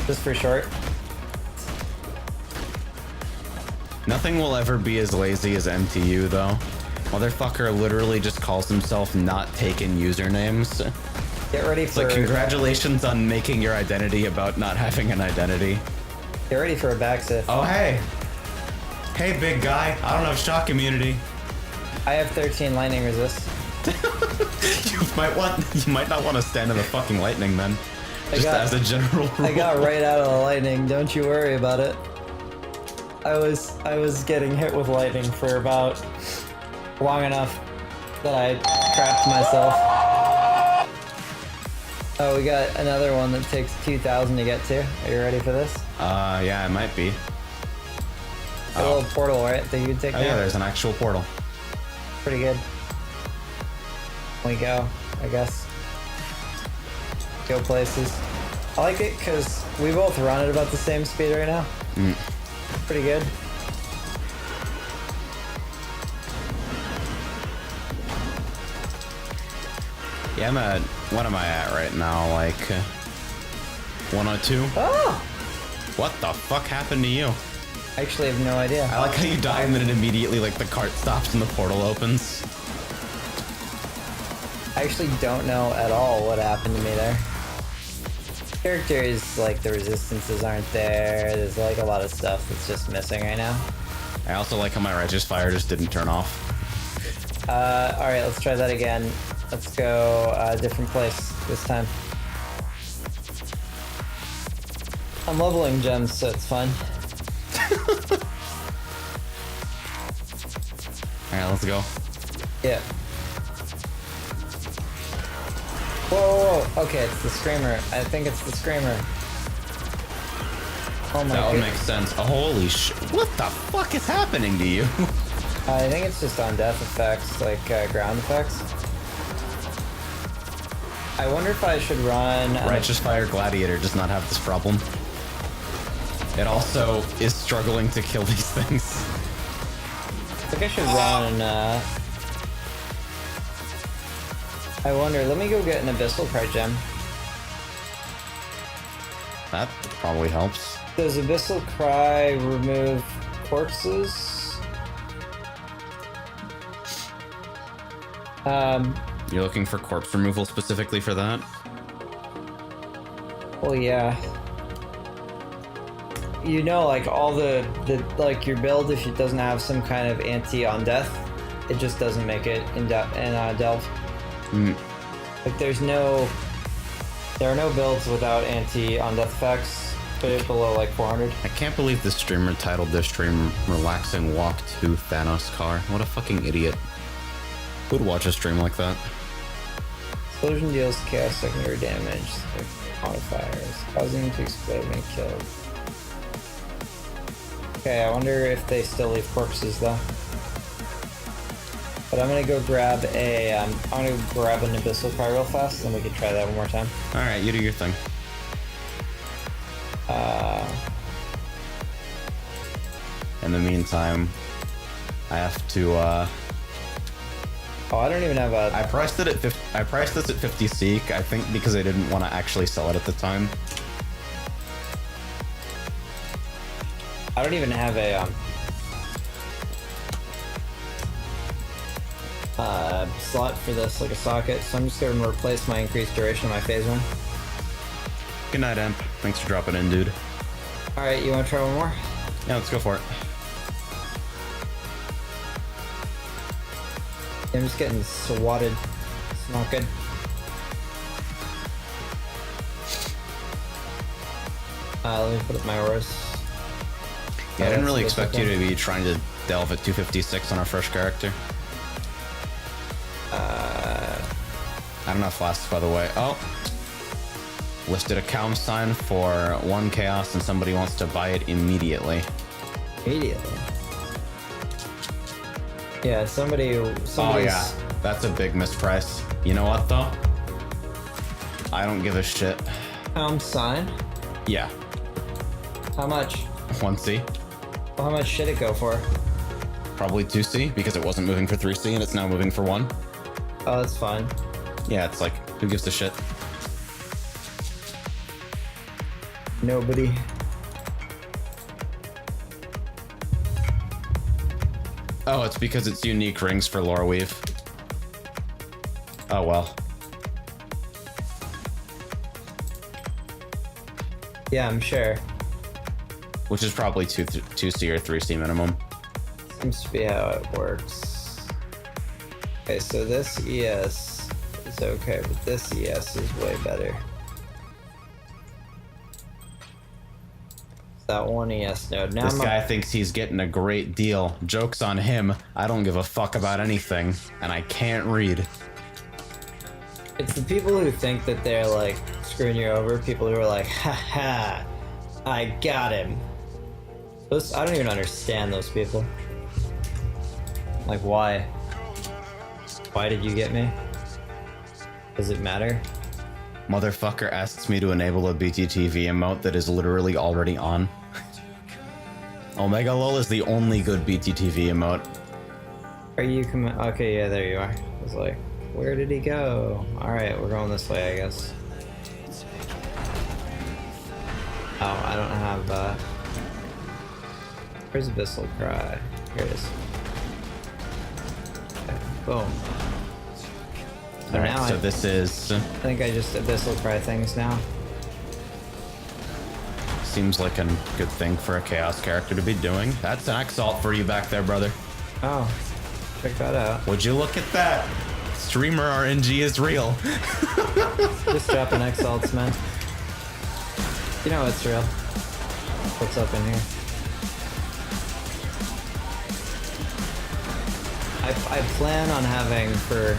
Just for short. Nothing will ever be as lazy as MTU, though. Motherfucker literally just calls himself not taken usernames. Get ready for... It's like, congratulations on making your identity about not having an identity. Get ready for a backsif. Oh, hey. Hey, big guy. I don't have shock immunity. I have 13 lightning resist. You might not want to stand in the fucking lightning, then. Just as a general rule. I got right out of the lightning. Don't you worry about it. I was getting hit with lightning for about long enough that I crapped myself. Oh, we got another one that takes 2,000 to get to. Are you ready for this? Yeah, it might be. A little portal, right? That you could take. Oh yeah, there's an actual portal. Pretty good. We go, I guess. Go places. I like it because we both run at about the same speed right now. Pretty good. Yeah, I'm at, what am I at right now? Like, 102? Oh! What the fuck happened to you? I actually have no idea. I like how you die and then it immediately, like, the cart stops and the portal opens. I actually don't know at all what happened to me there. Characters, like, the resistances aren't there. There's, like, a lot of stuff that's just missing right now. I also like how my Righteous Fire just didn't turn off. Alright, let's try that again. Let's go a different place this time. I'm leveling gems, so it's fun. Alright, let's go. Yeah. Whoa. Okay, it's the Screamer. I think it's the Screamer. Oh my god. That would make sense. Oh, holy shit. What the fuck is happening to you? I think it's just on death effects, like ground effects. I wonder if I should run... Righteous Fire Gladiator does not have this problem. It also is struggling to kill these things. I think I should run... I wonder, let me go get an Abyssal Cry gem. That probably helps. Does Abyssal Cry remove corpses? You're looking for corpse removal specifically for that? Well, yeah. You know, like all the like your build, if it doesn't have some kind of anti on death, it just doesn't make it in delve. Like there are no builds without anti on death effects, put it below like 400. I can't believe the streamer titled their stream Relaxing Walk to Thanos Car. What a fucking idiot. Who would watch a stream like that? Explosion deals chaos secondary damage, like modifiers, causing them to explode when killed. Okay, I wonder if they still leave corpses though. But I'm gonna go grab an Abyssal Cry real fast, and then we can try that one more time. Alright, you do your thing. In the meantime, I have to, Oh, I don't even have a... I priced this at 50 Seek, I think because I didn't want to actually sell it at the time. I don't even have a, slot for this, like a socket, so I'm just gonna replace my increased duration of my phase one. Good night, Emp. Thanks for dropping in, dude. Alright, you wanna try one more? Yeah, let's go for it. I'm just getting swatted. It's not good. Let me put up my auras. Yeah, I didn't really expect you to be trying to delve at 256 on our first character. I don't have flasks, by the way. Oh. Listed a calm sign for 1 chaos and somebody wants to buy it immediately. Immediately? Yeah, somebody's... Oh yeah, that's a big misprice. You know what though? I don't give a shit. Sign? Yeah. How much? 1C. Well, how much should it go for? Probably 2C because it wasn't moving for 3C and it's now moving for 1. Oh, that's fine. Yeah, it's like, who gives a shit? Nobody. Oh, it's because it's unique rings for Lore Weave. Oh well. Yeah, I'm sure. Which is probably 2C or 3C minimum. Seems to be how it works. Okay, so this ES is okay, but this ES is way better. That one ES node. Now This guy thinks he's getting a great deal. Joke's on him. I don't give a fuck about anything, and I can't read. It's the people who think that they're like screwing you over, people who are like, haha, I got him. Those, I don't even understand those people. Like, why? Why did you get me? Does it matter? Motherfucker asks me to enable a BTTV emote that is literally already on. Omega Lol is the only good BTTV emote. Are you okay, yeah, there you are. I was like, where did he go? Alright, we're going this way, I guess. Oh, I don't have, where's Abyssal Cry? Here it is. Okay, boom. So Alright, now so this is... I think I just Abyssal Cry things now. Seems like a good thing for a Chaos character to be doing. That's an Exalt for you back there, brother. Oh, check that out. Would you look at that? streamer RNG is real. Just dropping exalts, man. You know it's real. What's up in here? I plan on having, for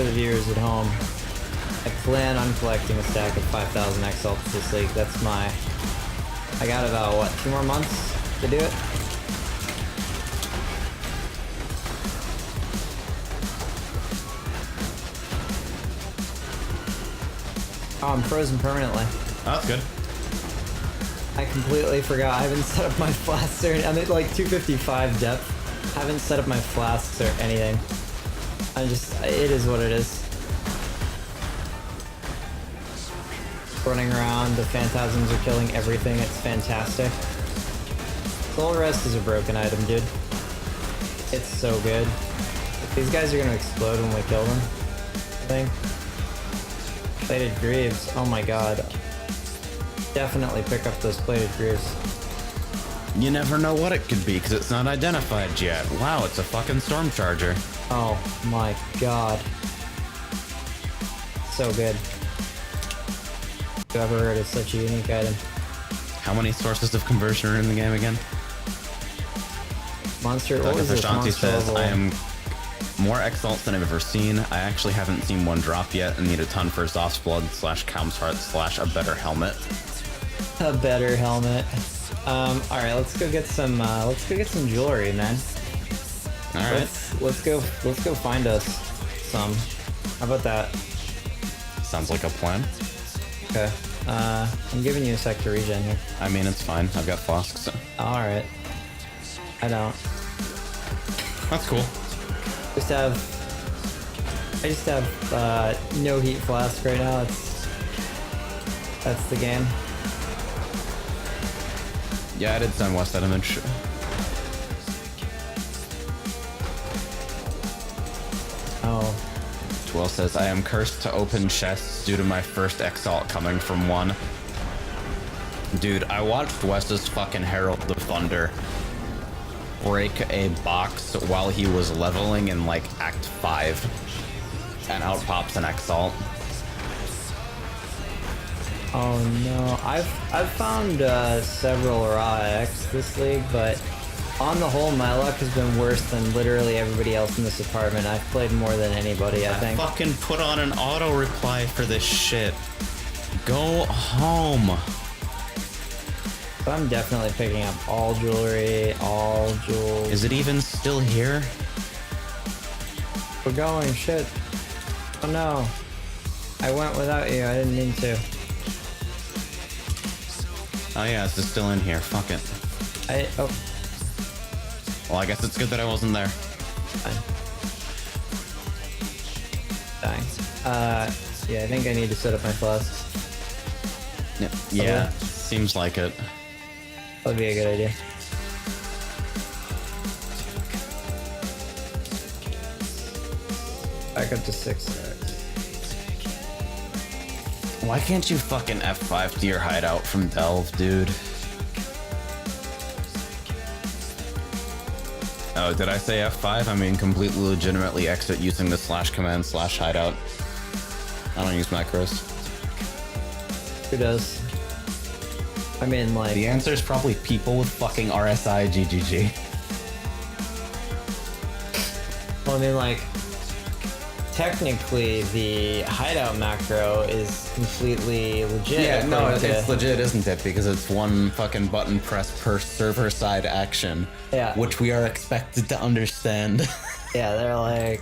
the viewers at home, I plan on collecting a stack of 5,000 exalts this league. That's my... I got about, what, 2 more months to do it? Oh, I'm frozen permanently. Oh, that's good. I completely forgot. I haven't set up my flasks or... I'm at like 255 depth. I haven't set up my flasks or anything. I'm just... It is what it is. Running around, the phantasms are killing everything. It's fantastic. Soul Rest is a broken item, dude. It's so good. These guys are gonna explode when we kill them, I think. Plated Greaves, oh my god. Definitely pick up those Plated Greaves. You never know what it could be because it's not identified yet. Wow, it's a fucking storm charger. Oh my god. So good. Whoever heard it's such a unique item. How many sources of conversion are in the game again? Monster, what was this Shanti monster says, level? I am more exalts than I've ever seen. I actually haven't seen one drop yet and need a ton for Zoth's Blood / Calm's Heart / a better helmet. A better helmet. Alright, let's go get some jewelry, man. Alright. Let's go find us some. How about that? Sounds like a plan. Okay. I'm giving you a sec to regen here. I mean, it's fine. I've got flasks. Alright. I don't. That's cool. I just have no heat flask right now. That's the game. Yeah, I did send West that image. Oh. Twil says, I am cursed to open chests due to my first exalt coming from one. Dude, I watched Wes's fucking Herald the Thunder break a box while he was leveling in like Act 5. And out pops an exalt. Oh no. I've found several raw X this league, but on the whole, my luck has been worse than literally everybody else in this apartment. I've played more than anybody, I think. Fucking put on an auto reply for this shit. Go home. But I'm definitely picking up all jewelry, all jewels. Is it even still here? We're going, shit. Oh no. I went without you, I didn't mean to. Oh yeah, it's still in here. Fuck it. Oh. Well, I guess it's good that I wasn't there. Fine. Dying. Yeah, I think I need to set up my flasks. Yeah, seems like it. That'd be a good idea. Back up to 6 stacks. Why can't you fucking F5 to your hideout from Delve, dude? Oh, did I say F5? I mean completely legitimately exit using the /command /hideout. I don't use macros. Who does? I mean, like... The answer is probably people with fucking RSI GGG. Well, I mean, like... Technically, the hideout macro is completely legit. Yeah, no, according it's to- legit, isn't it? Because it's one fucking button press per server side action. Yeah. Which we are expected to understand. Yeah, they're like...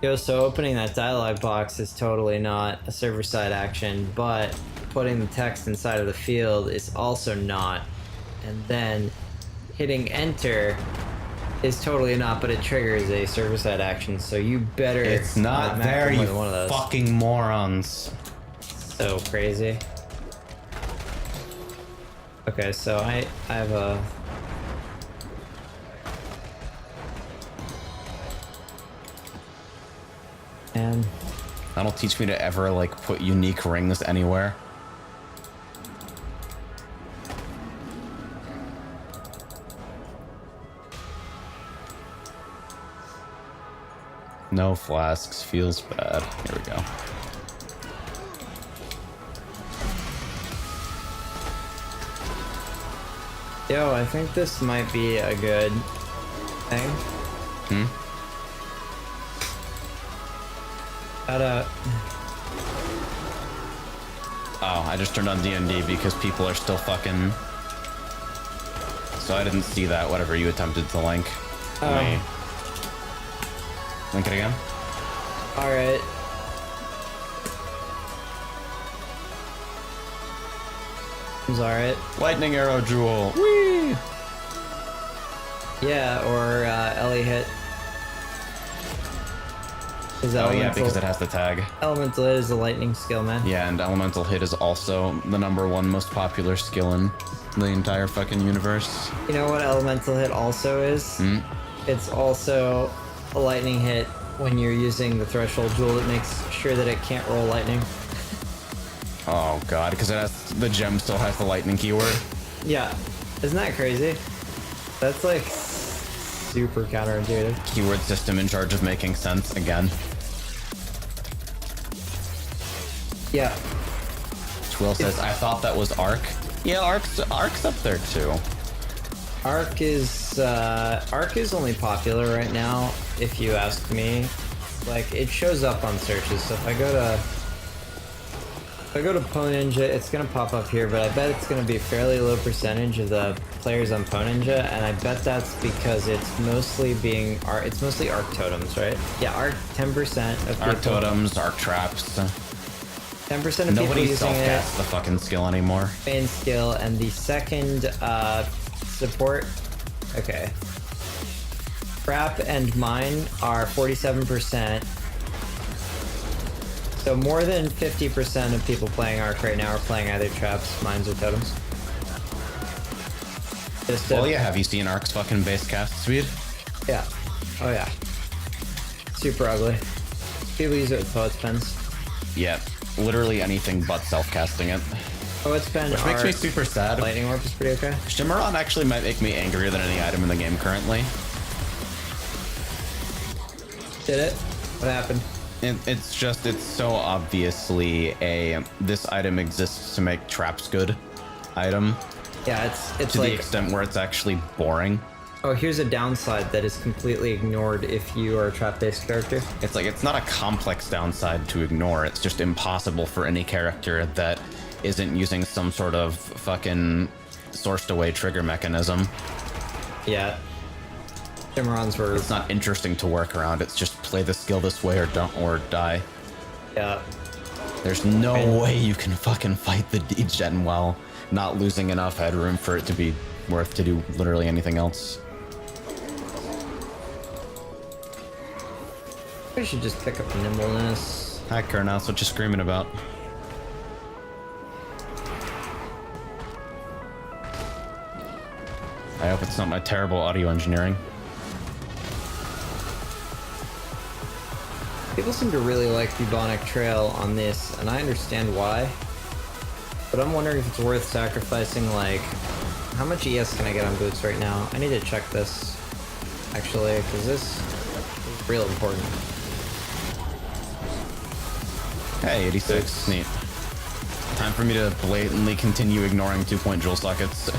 Yo, so opening that dialogue box is totally not a server-side action, but putting the text inside of the field is also not. And then hitting enter is totally not, but it triggers a server-side action, so you better... It's not there, more you than one of those. fucking morons. So crazy. Okay, so I have a... And That'll teach me to ever, like, put unique rings anywhere. No flasks. Feels bad. Here we go. Yo, I think this might be a good thing. Oh, I just turned on D&D because people are still fucking... So I didn't see that, whatever you attempted to link. Let me... Link it again? Alright. It's alright. Lightning arrow jewel. Whee! Yeah, or Ellie hit. Oh yeah, because it has the tag. Elemental hit is a lightning skill, man. Yeah, and elemental hit is also the #1 most popular skill in the entire fucking universe. You know what elemental hit also is? It's also a lightning hit when you're using the threshold jewel that makes sure that it can't roll lightning. Oh god, because it has the gem still has the lightning keyword. Yeah, isn't that crazy? That's like super counterintuitive. Keyword system in charge of making sense again. Yeah. Twill says, I thought that was Arc. Yeah, Arc's up there too. Arc is only popular right now, if you ask me. Like, it shows up on searches, so if I go to Poninja, it's gonna pop up here, but I bet it's gonna be a fairly low percentage of the players on Poninja, and I bet that's because it's mostly Arc totems, right? Yeah, Arc 10% of people. Arc totems, Arc traps. 10% of people Nobody using self-casts it. the fucking skill anymore. Main skill, and the second support. Okay. Trap and mine are 47%. So more than 50% of people playing Arc right now are playing either traps, mines, or totems. Well, yeah, have you seen Arc's fucking base cast speed? Yeah. Oh yeah. Super ugly. People use it with poet's pens. Yeah, literally anything but self-casting it. Poet's pen, Which makes me Arc, super sad. Lightning Orb is pretty okay. Shimmeron actually might make me angrier than any item in the game currently. Did it? What happened? It's so obviously this item exists to make traps good item. Yeah, it's To like, the extent where it's actually boring. oh, here's a downside that is completely ignored if you are a trap-based character. It's like, it's not a complex downside to ignore. It's just impossible for any character that isn't using some sort of fucking sourced away trigger mechanism. Yeah. Shimmerons were... It's not interesting to work around. It's just play the skill this way or don't, or die. Yeah. There's no way you can fucking fight the degen while not losing enough headroom for it to be worth to do literally anything else. I should just pick up nimbleness. Hi, Kurnos, what you screaming about? I hope it's not my terrible audio engineering. People seem to really like Bubonic Trail on this, and I understand why. But I'm wondering if it's worth sacrificing, like... How much ES can I get on boots right now? I need to check this, actually, because this is real important. Hey, 86. Neat. Time for me to blatantly continue ignoring 2-point jewel sockets.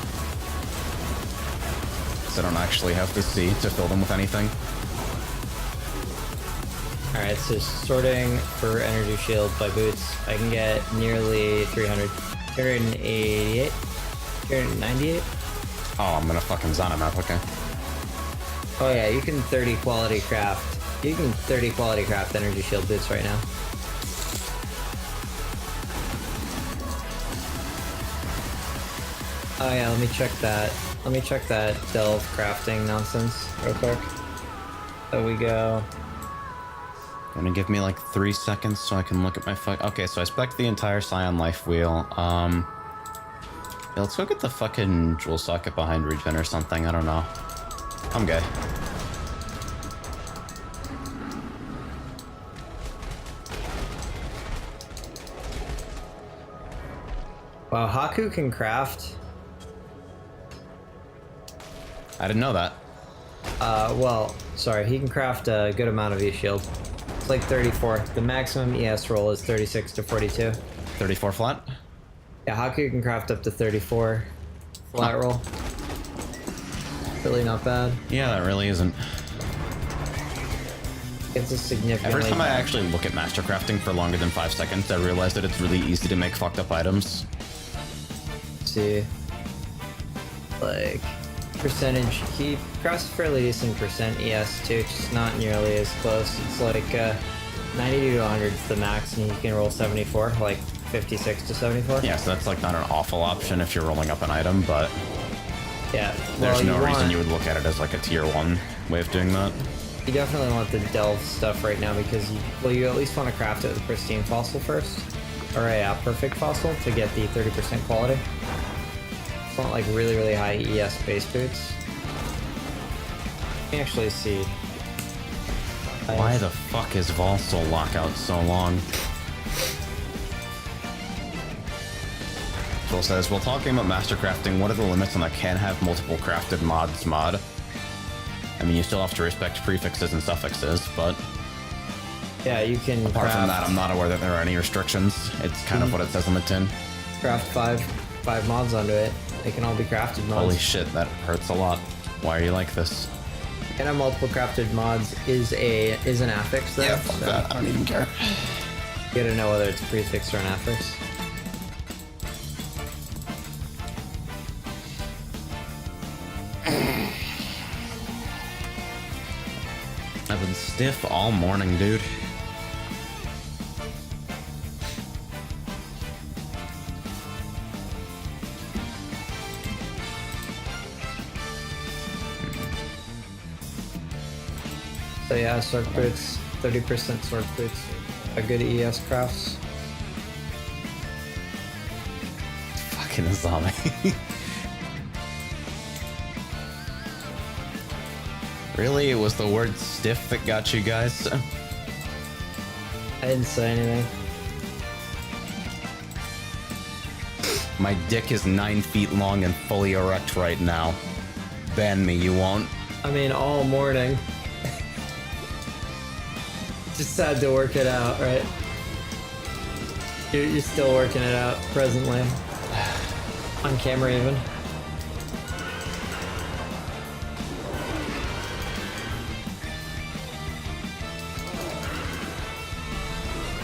So I don't actually have to see to fill them with anything. Alright, so sorting for energy shield by boots, I can get nearly 300. 288? 298? Oh, I'm gonna fucking Zana map, okay. Oh yeah, you can 30 quality craft. You can 30 quality craft energy shield boots right now. Oh yeah, let me check that. Let me check that delve crafting nonsense real quick. So we go. Gonna give me like 3 seconds so I can look at my okay, so I spec the entire Scion life wheel. Yeah, let's go get the fucking jewel socket behind regen or something, I don't know. I'm gay. Wow, Haku can craft. I didn't know that. Well, sorry, he can craft a good amount of E-shield. It's like 34. The maximum ES roll is 36 to 42. 34 flat? Yeah, Haku can craft up to 34 flat roll. Really not bad. Yeah, that really isn't. It's a significant. Every time I actually look at master crafting for longer than 5 seconds, I realize that it's really easy to make fucked up items. See, like percentage, he crafts fairly decent percent ES too, just not nearly as close. It's like 90 to 100 is the max, and you can roll 74, like 56 to 74. Yeah, so that's like not an awful option if you're rolling up an item, but Yeah, there's well, no reason you would look at it as like a tier 1 way of doing that. You definitely want the delve stuff right now because you at least want to craft it with a pristine fossil first, or a perfect fossil to get the 30% quality. It's not like really high ES base boots. You can actually see. Why the fuck is Volsol lockout so long? Phil says, while talking about master crafting, what are the limits on the can have multiple crafted mods mod? I mean, you still have to respect prefixes and suffixes, but Yeah, you can apart from craft, that, I'm not aware that there are any restrictions. It's kind of what it says on the tin. craft five mods onto it. They can all be crafted mods. Holy shit, that hurts a lot. Why are you like this? And have multiple crafted mods is an affix though. Fuck so that. I don't even care. you gotta know whether it's a prefix or an affix. I've been stiff all morning, dude. So yeah, sword boots, 30% sword boots, a good ES crafts. Fucking Azami. Really? It was the word stiff that got you guys? I didn't say anything. My dick is 9 feet long and fully erect right now. Ban me, you won't? I mean, all morning. Just had to work it out, right? You're still working it out presently. On camera even.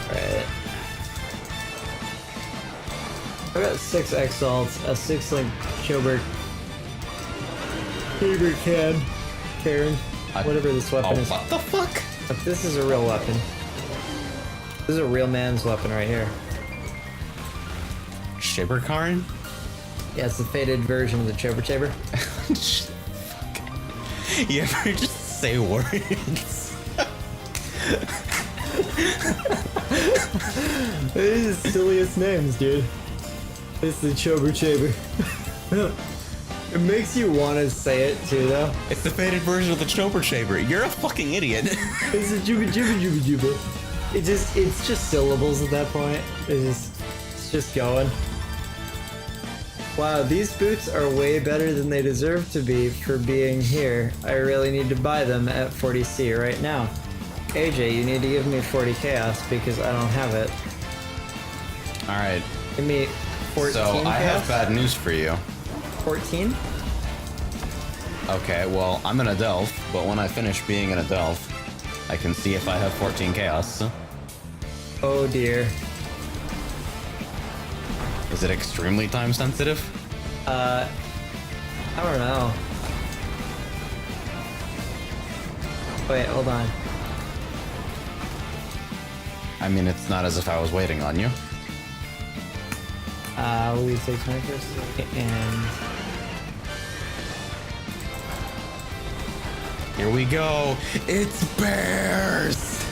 Right. I got 6 Exiles, a 6 like Chobert can, Karen, whatever this weapon is. What the fuck? But this is a real weapon. This is a real man's weapon right here. Shiberkarn? Yeah, it's the faded version of the Chober Chaber. You ever just say words? These are the silliest names, dude. It's the Chober Chaber. It makes you want to say it too, though. It's the faded version of the Chober Shaber. You're a fucking idiot. It's a juba juba juba juba. It's just syllables at that point. It's just going. Wow, these boots are way better than they deserve to be for being here. I really need to buy them at 40C right now. AJ, you need to give me 40 chaos because I don't have it. Alright, Give me 14 so I have chaos? bad news for you. 14? Okay, well, I'm in a delve, but when I finish being in a delve, I can see if I have 14 chaos. Oh dear. Is it extremely time sensitive? I don't know. Wait, hold on. I mean, it's not as if I was waiting on you. We say 21st and Here we go. It's bears.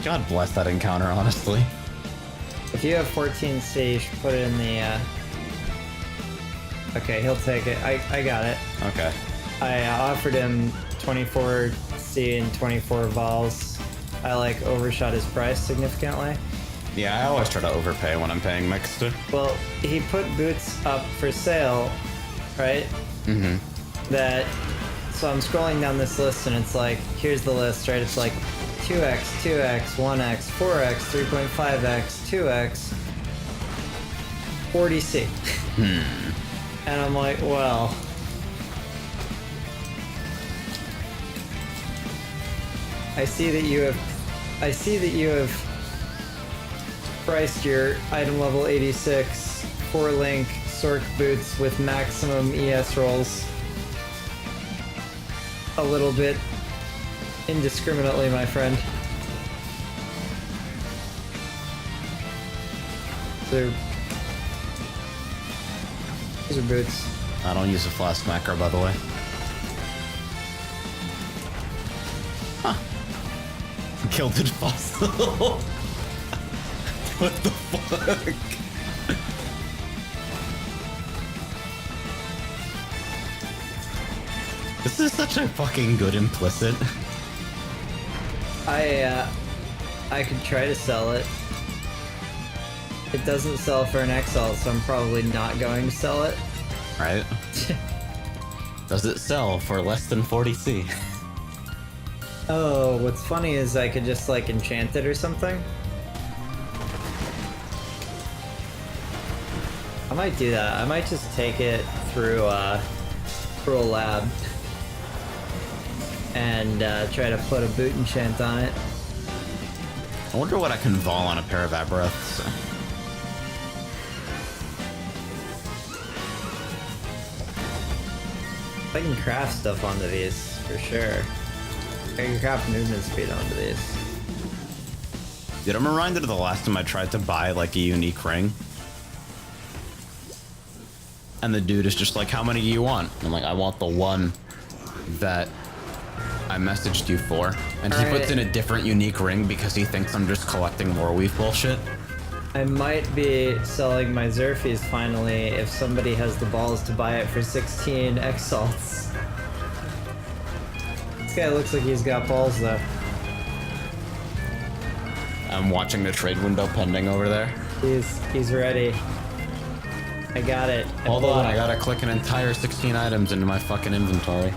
God bless that encounter, honestly. if you have 14C, you should put it in the, Okay, he'll take it. I got it. Okay. I offered him 24C and 24 vols. I like overshot his price significantly. Yeah, I always try to overpay when I'm paying mixed. Well, he put boots up for sale, right? Mm-hmm. So I'm scrolling down this list and it's like, here's the list, right? It's like 2x, 2x, 1x, 4x, 3.5x, 2x, 40C. And I'm like, well, I see that you have priced your item level 86 4-link Sork boots with maximum ES rolls a little bit indiscriminately, my friend. These are boots. I don't use a flask macro, by the way. Huh. Gilded fossil. What the fuck? This is such a fucking good implicit. I could try to sell it. It doesn't sell for an Exile, so I'm probably not going to sell it. Right? Does it sell for less than 40C? Oh, what's funny is I could just like enchant it or something. I might do that. I might just take it through a lab and try to put a boot enchant on it. I wonder what I can vol on a pair of Aberraths. I can craft stuff onto these, for sure. I can craft movement speed onto these. Dude, I'm reminded of the last time I tried to buy, like, a unique ring. And the dude is just like, how many do you want? I'm like, I want the one that I messaged you for. And he puts in a different unique ring because he thinks I'm just collecting lore weave bullshit. I might be selling my Xerfies finally if somebody has the balls to buy it for 16 Exalts. This guy looks like he's got balls though. I'm watching the trade window pending over there. He's ready. I got it. Hold on, I gotta click an entire 16 items into my fucking inventory.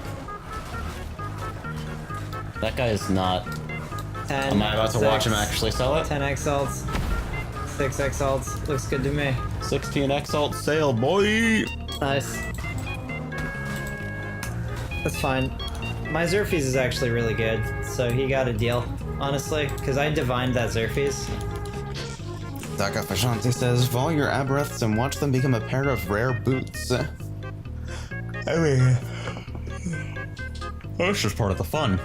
That guy is not... 10, Am I about to watch him actually sell it? 10 Exalts. 6 Exalts. Looks good to me. 16 Exalt sale, boy! Nice. That's fine. My Xerfies is actually really good, so he got a deal, honestly, because I divined that Xerfies. Daka Fashanti says, vol your Aberraths and watch them become a pair of rare boots. I mean... That's just part of the fun.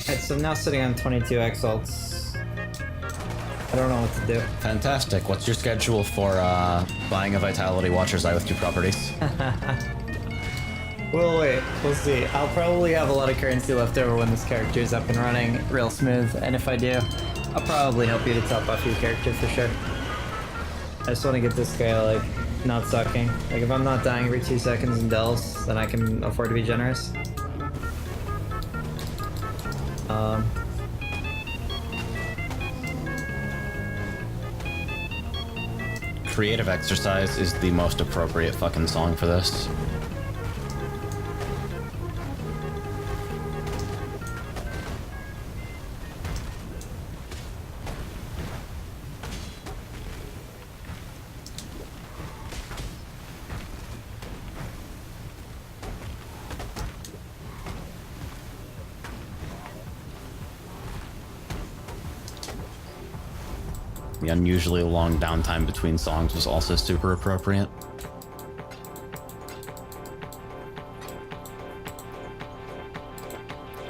Alright, so I'm now sitting on 22 Exalts. I don't know what to do. Fantastic. What's your schedule for buying a Vitality Watcher's Eye with 2 properties? We'll wait. We'll see. I'll probably have a lot of currency left over when this character is up and running real smooth, and if I do, I'll probably help you to top off your character for sure. I just want to get this guy, like, not sucking. Like, if I'm not dying every 2 seconds in delves, then I can afford to be generous. Creative Exercise is the most appropriate fucking song for this. The unusually long downtime between songs was also super appropriate.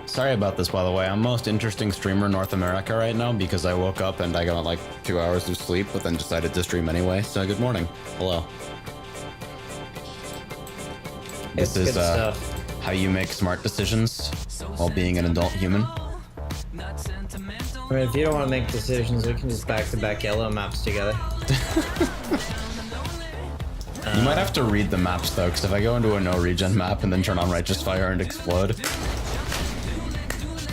Sorry about this, by the way. I'm most interesting streamer in North America right now because I woke up and I got like 2 hours of sleep, but then decided to stream anyway. So good morning. Hello. This is how you make smart decisions while being an adult human. I mean, if you don't want to make decisions, we can just back-to-back yellow maps together. You might have to read the maps though, because if I go into a no regen map and then turn on Righteous Fire and explode,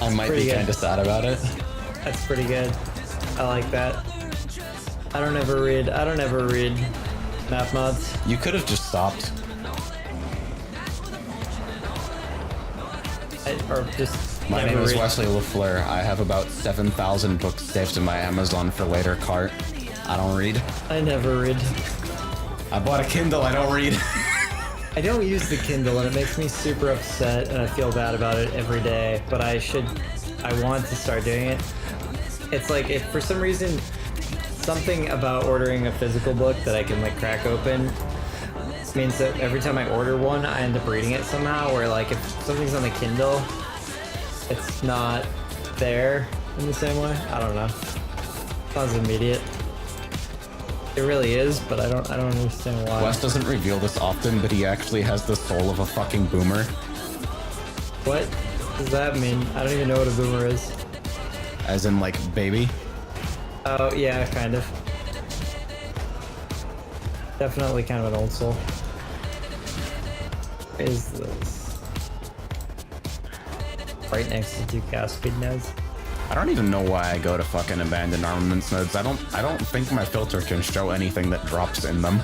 I might be kind of sad about it. That's pretty good. I like that. I don't ever read map mods. You could have just stopped. Or just My never name is read. Wesley LaFleur. I have about 7,000 books saved in my Amazon for later cart. I don't read. I never read. I bought a Kindle, I don't read. I don't use the Kindle and it makes me super upset and I feel bad about it every day, but I want to start doing it. It's like, if for some reason, something about ordering a physical book that I can like crack open means that every time I order one, I end up reading it somehow, where like if something's on the Kindle, it's not there in the same way. I don't know. Sounds immediate. It really is, but I don't understand why. Wes doesn't reveal this often, but he actually has the soul of a fucking boomer. What does that mean? I don't even know what a boomer is. As in, like, baby. Oh, yeah, kind of. Definitely kind of an old soul. What is this? Right next to two cast speed nodes. I don't even know why I go to fucking abandoned armaments nodes. I don't think my filter can show anything that drops in them.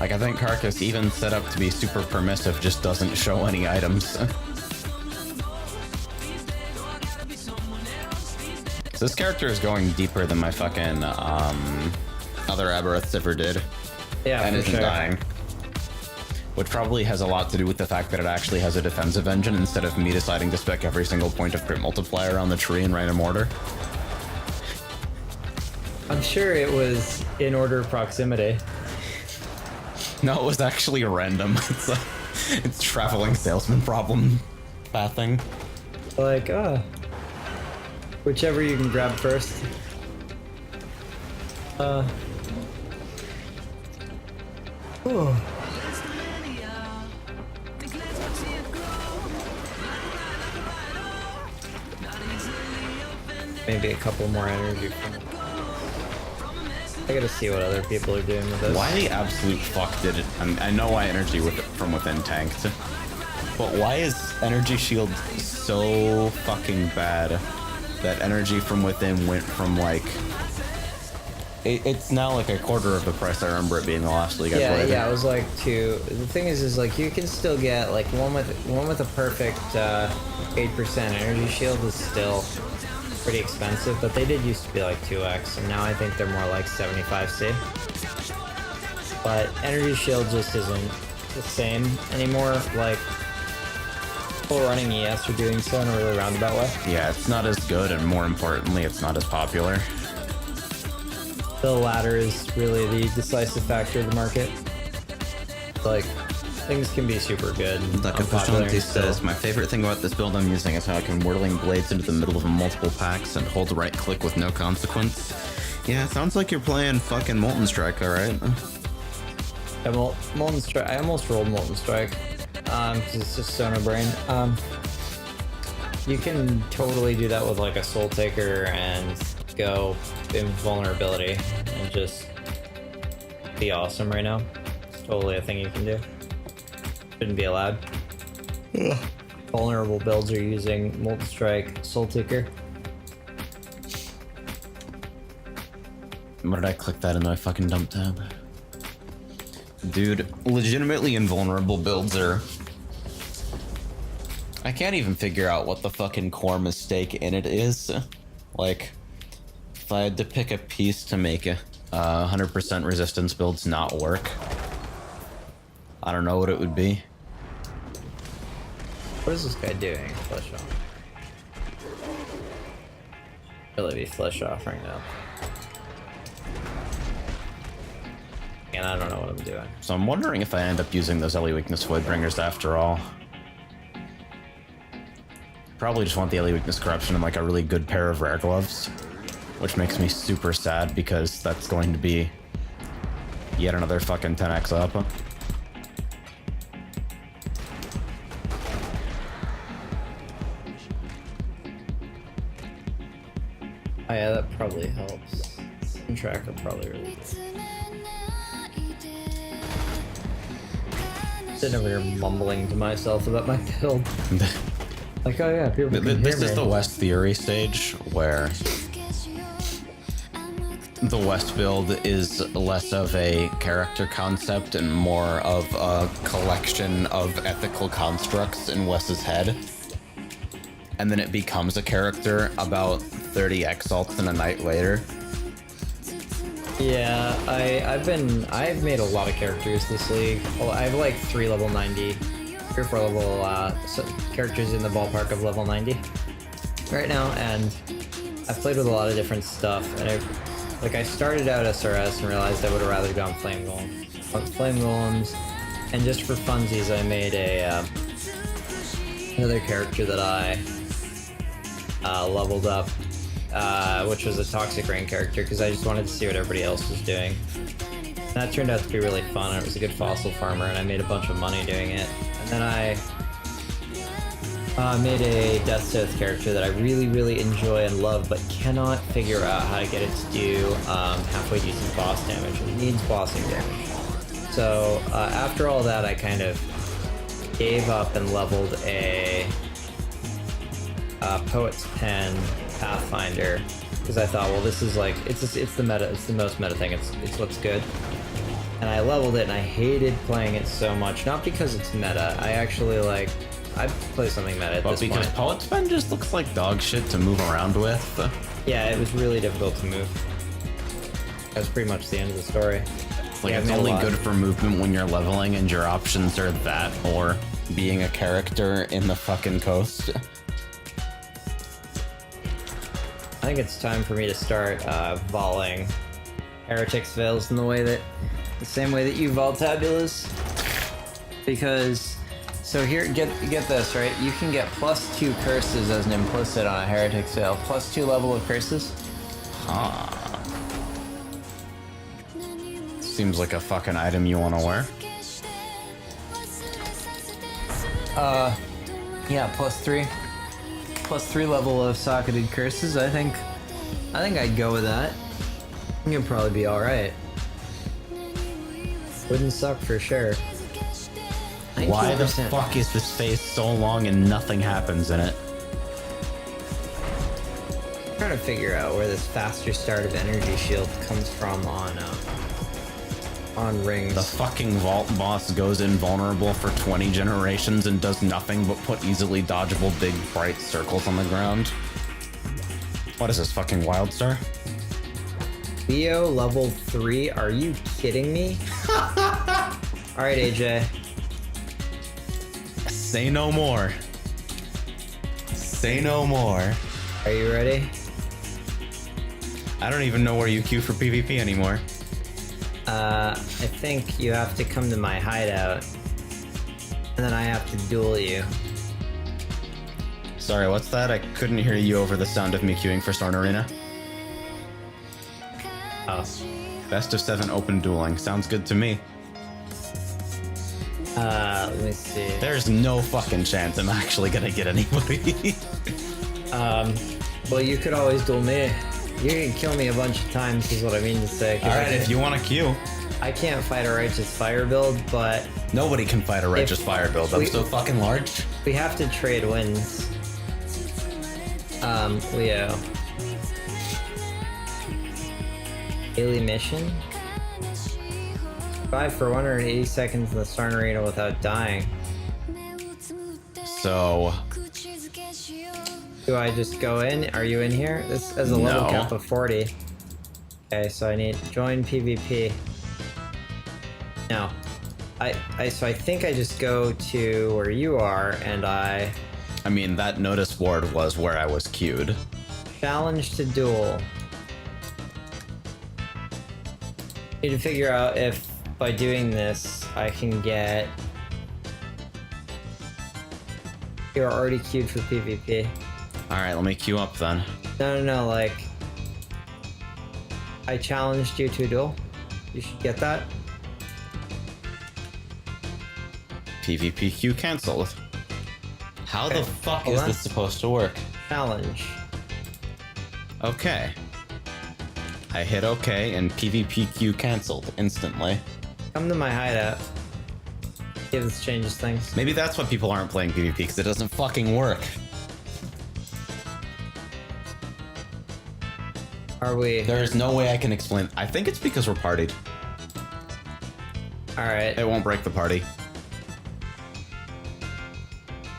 Like, I think Carcass, even set up to be super permissive, just doesn't show any items. So this character is going deeper than my fucking other Aberraths ever did. Yeah, and for isn't sure. dying. Which probably has a lot to do with the fact that it actually has a defensive engine instead of me deciding to spec every single point of crit multiplier on the tree in random order. I'm sure it was in order of proximity. No, it was actually random. It's traveling salesman problem pathing. Like, whichever you can grab first. Oh. Maybe a couple more energy from it. I gotta see what other people are doing with this. Why the absolute fuck did it? I know why energy from within tanked, but why is energy shield so fucking bad that energy from within went from like it's now like a quarter of the price I remember it being the last league I played. Yeah, it was like 2. The thing is like you can still get like one with a perfect 8% energy shield is still pretty expensive, but they did used to be like 2x, and now I think they're more like 75C. But energy shield just isn't the same anymore. Like people running ES are doing so in a really roundabout way. Yeah, it's not as good, and more importantly, it's not as popular. The latter is really the decisive factor of the market. Like, things can be super good. Like unpopular Efficiency and still- says, my favorite thing about this build I'm using is how I can whirling blades into the middle of multiple packs and hold right click with no consequence. Yeah, sounds like you're playing fucking Molten Strike, alright? Yeah, Molten Strike. I almost rolled Molten Strike. 'Cause it's just so no brain. You can totally do that with like a Soul Taker and go invulnerability and just be awesome right now. It's totally a thing you can do. Shouldn't be allowed. Vulnerable builds are using Molten Strike, Soul Taker. What did I click that in my fucking dump tab? Dude, legitimately invulnerable builds are... I can't even figure out what the fucking core mistake in it is. Like, if I had to pick a piece to make a 100% resistance builds not work, I don't know what it would be. What is this guy doing? Flesh off. Really be flesh off right now. And I don't know what I'm doing. So I'm wondering if I end up using those Ellie Weakness Voidbringers after all. Probably just want the Ellie Weakness Corruption and like a really good pair of rare gloves. Which makes me super sad because that's going to be yet another fucking 10x up. Oh yeah, that probably helps. Sun tracker probably really. Sitting over here mumbling to myself about my build. Like, oh yeah, people can hear This me. is the West theory stage where the West build is less of a character concept and more of a collection of ethical constructs in Wes's head. And then it becomes a character about 30 exalts and a night later. Yeah, I've made a lot of characters this league. Well, I have like 3 level 90, 3 or 4 level characters in the ballpark of level 90 right now, and I've played with a lot of different stuff. And I started out SRS and realized I would have rather gone Flame Golems, and just for funsies, I made a another character that I leveled up. Which was a Toxic Rain character, because I just wanted to see what everybody else was doing. And that turned out to be really fun, and it was a good fossil farmer, and I made a bunch of money doing it. And then I made a Death Sith character that I really, really enjoy and love, but cannot figure out how to get it to do halfway decent boss damage. It needs bossing damage. So after all that, I kind of gave up and leveled a Poet's Pen Pathfinder, because I thought, well, this is like, it's the meta, it's the most meta thing, it's what's good. And I leveled it, and I hated playing it so much, not because it's meta, I actually like, I'd play something meta at this point. But because Poet's Pen just looks like dog shit to move around with. Yeah, it was really difficult to move. That was pretty much the end of the story. Like, Yeah, it's only good for movement when you're leveling, and your options are that or being a character in the fucking coast. I think it's time for me to start volleying Heretics Veils in the same way that you vol Tabulas. Because, so here, get this, right? You can get +2 curses as an implicit on a Heretics Veil. +2 level of curses. Seems like a fucking item you want to wear. Yeah, +3. +3 level of socketed curses. I think I'd go with that. I think it'd probably be alright. Wouldn't suck for sure. Why the 19%. fuck is this phase so long and nothing happens in it? I'm trying to figure out where this faster start of energy shield comes from on rings. The fucking vault boss goes invulnerable for 20 generations and does nothing but put easily dodgeable big bright circles on the ground. What is this, fucking Wildstar? Leo level 3? Are you kidding me? Alright, AJ. Say no more. Say no more. Are you ready? I don't even know where you queue for PvP anymore. I think you have to come to my hideout, and then I have to duel you. Sorry, what's that? I couldn't hear you over the sound of me queuing for Storm Arena. Oh. Best of 7 open dueling. Sounds good to me. Let me see. There's no fucking chance I'm actually gonna get anybody. Well, you could always duel me. You can kill me a bunch of times, is what I mean to say. 'Cause Alright, if you want to queue. I can't fight a Righteous Fire build, but Nobody can fight a Righteous Fire build. I'm we- so fucking large. we have to trade wins. Leo. Daily mission? Survive for 180 seconds in the Starn Arena without dying. So, Do I just go in? Are you in here? This has a level No. cap of 40. Okay, so I need join PvP. No. So I think I just go to where you are and I I mean, that notice board was where I was queued. challenge to duel. Need to figure out if by doing this I can get. You're already queued for PvP. Alright, let me queue up then. No, like I challenged you to a duel. You should get that. PvP queue cancelled. How the Okay, fuck hold is on. this supposed to work? Challenge. Okay. I hit OK and PvP queue cancelled instantly. Come to my hideout. See if this changes things. Maybe that's why people aren't playing PvP, because it doesn't fucking work. Are we? There's no way I can explain. I think it's because we're partied. All right. It won't break the party.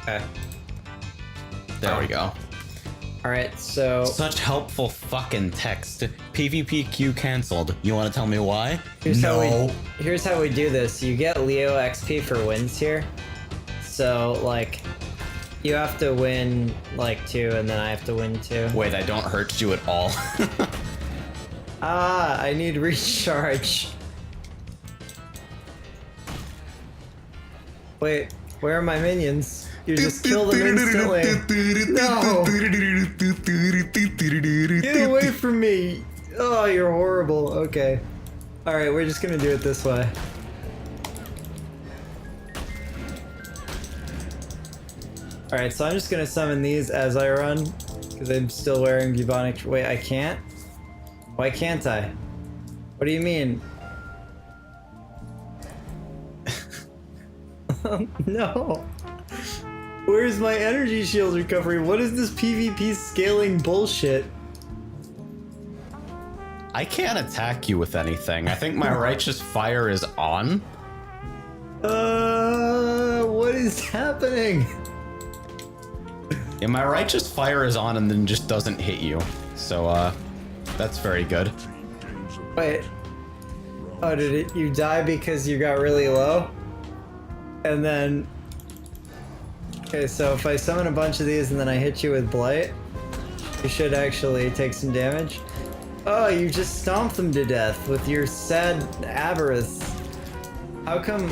Okay. There we go. All right, so Such helpful fucking text. PvP queue canceled. You want to tell me why? here's how we do this. You get Leo XP for wins here. So like, you have to win like 2, and then I have to win 2. Wait, I don't hurt you at all. I need recharge. Wait, where are my minions? You just kill them instantly. No! Get away from me! Oh, you're horrible. Okay. Alright, we're just gonna do it this way. Alright, so I'm just gonna summon these as I run, because I'm still wearing bubonic. Wait, I can't? Why can't I? What do you mean? No! Where's my energy shield recovery? What is this PvP scaling bullshit? I can't attack you with anything. I think my righteous fire is on. What is happening? Yeah, my righteous fire is on and then just doesn't hit you. So, that's very good. Wait. Oh, you die because you got really low? And then... Okay, so if I summon a bunch of these and then I hit you with Blight, you should actually take some damage. Oh, you just stomped them to death with your sad Avarice. How come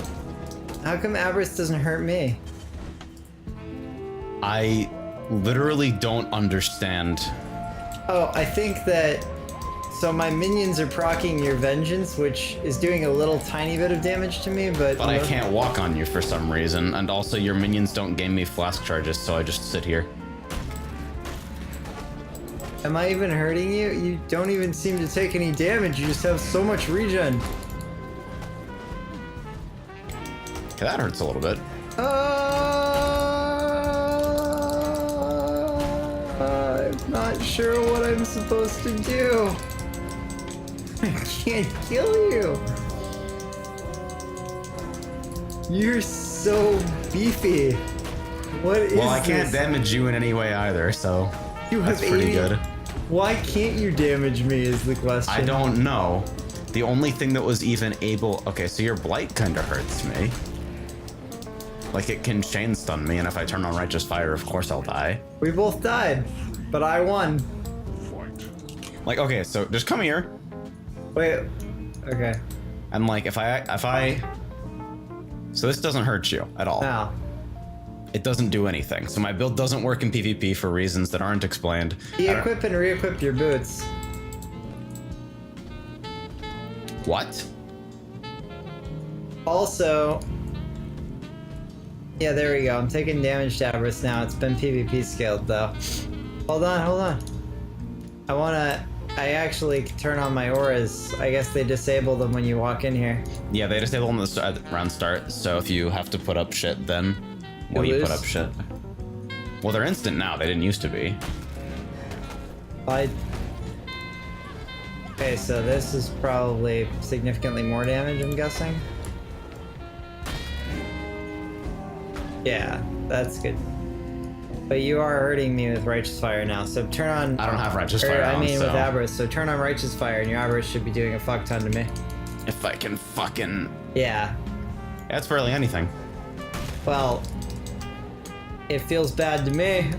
Avarice doesn't hurt me? I literally don't understand. Oh, I think that... So my minions are proccing your Vengeance, which is doing a little tiny bit of damage to me, but... But I can't walk on you for some reason, and also your minions don't gain me flask charges, so I just sit here. Am I even hurting you? You don't even seem to take any damage, you just have so much regen. Okay, that hurts a little bit. I'm not sure what I'm supposed to do. I can't kill you. You're so beefy. What is this? Well, I can't damage you in any way either, so You have that's pretty 80 good. Why can't you damage me is the question. I don't know. The only thing that was even able... Okay, so your blight kind of hurts me. Like, it can chain stun me, and if I turn on Righteous Fire, of course I'll die. We both died, but I won. Like, okay, so just come here. Wait. Okay. And like, if I... So this doesn't hurt you at all. Now. It doesn't do anything. So my build doesn't work in PvP for reasons that aren't explained. De-equip and re-equip your boots. What? Also... Yeah, there we go. I'm taking damage to Avarice now. It's been PvP scaled though. Hold on. I actually can turn on my auras. I guess they disable them when you walk in here. Yeah, they disable them at the round start, so if you have to put up shit then... Well, you put up shit. Well, they're instant now. They didn't used to be. Okay, so this is probably significantly more damage, I'm guessing. Yeah, that's good. But you are hurting me with Righteous Fire now, so turn on... I don't have Righteous Fire on, with so... Avarice, so turn on Righteous Fire, and your Avarice should be doing a fuck ton to me. If I can fucking... Yeah. That's barely anything. Well... It feels bad to me.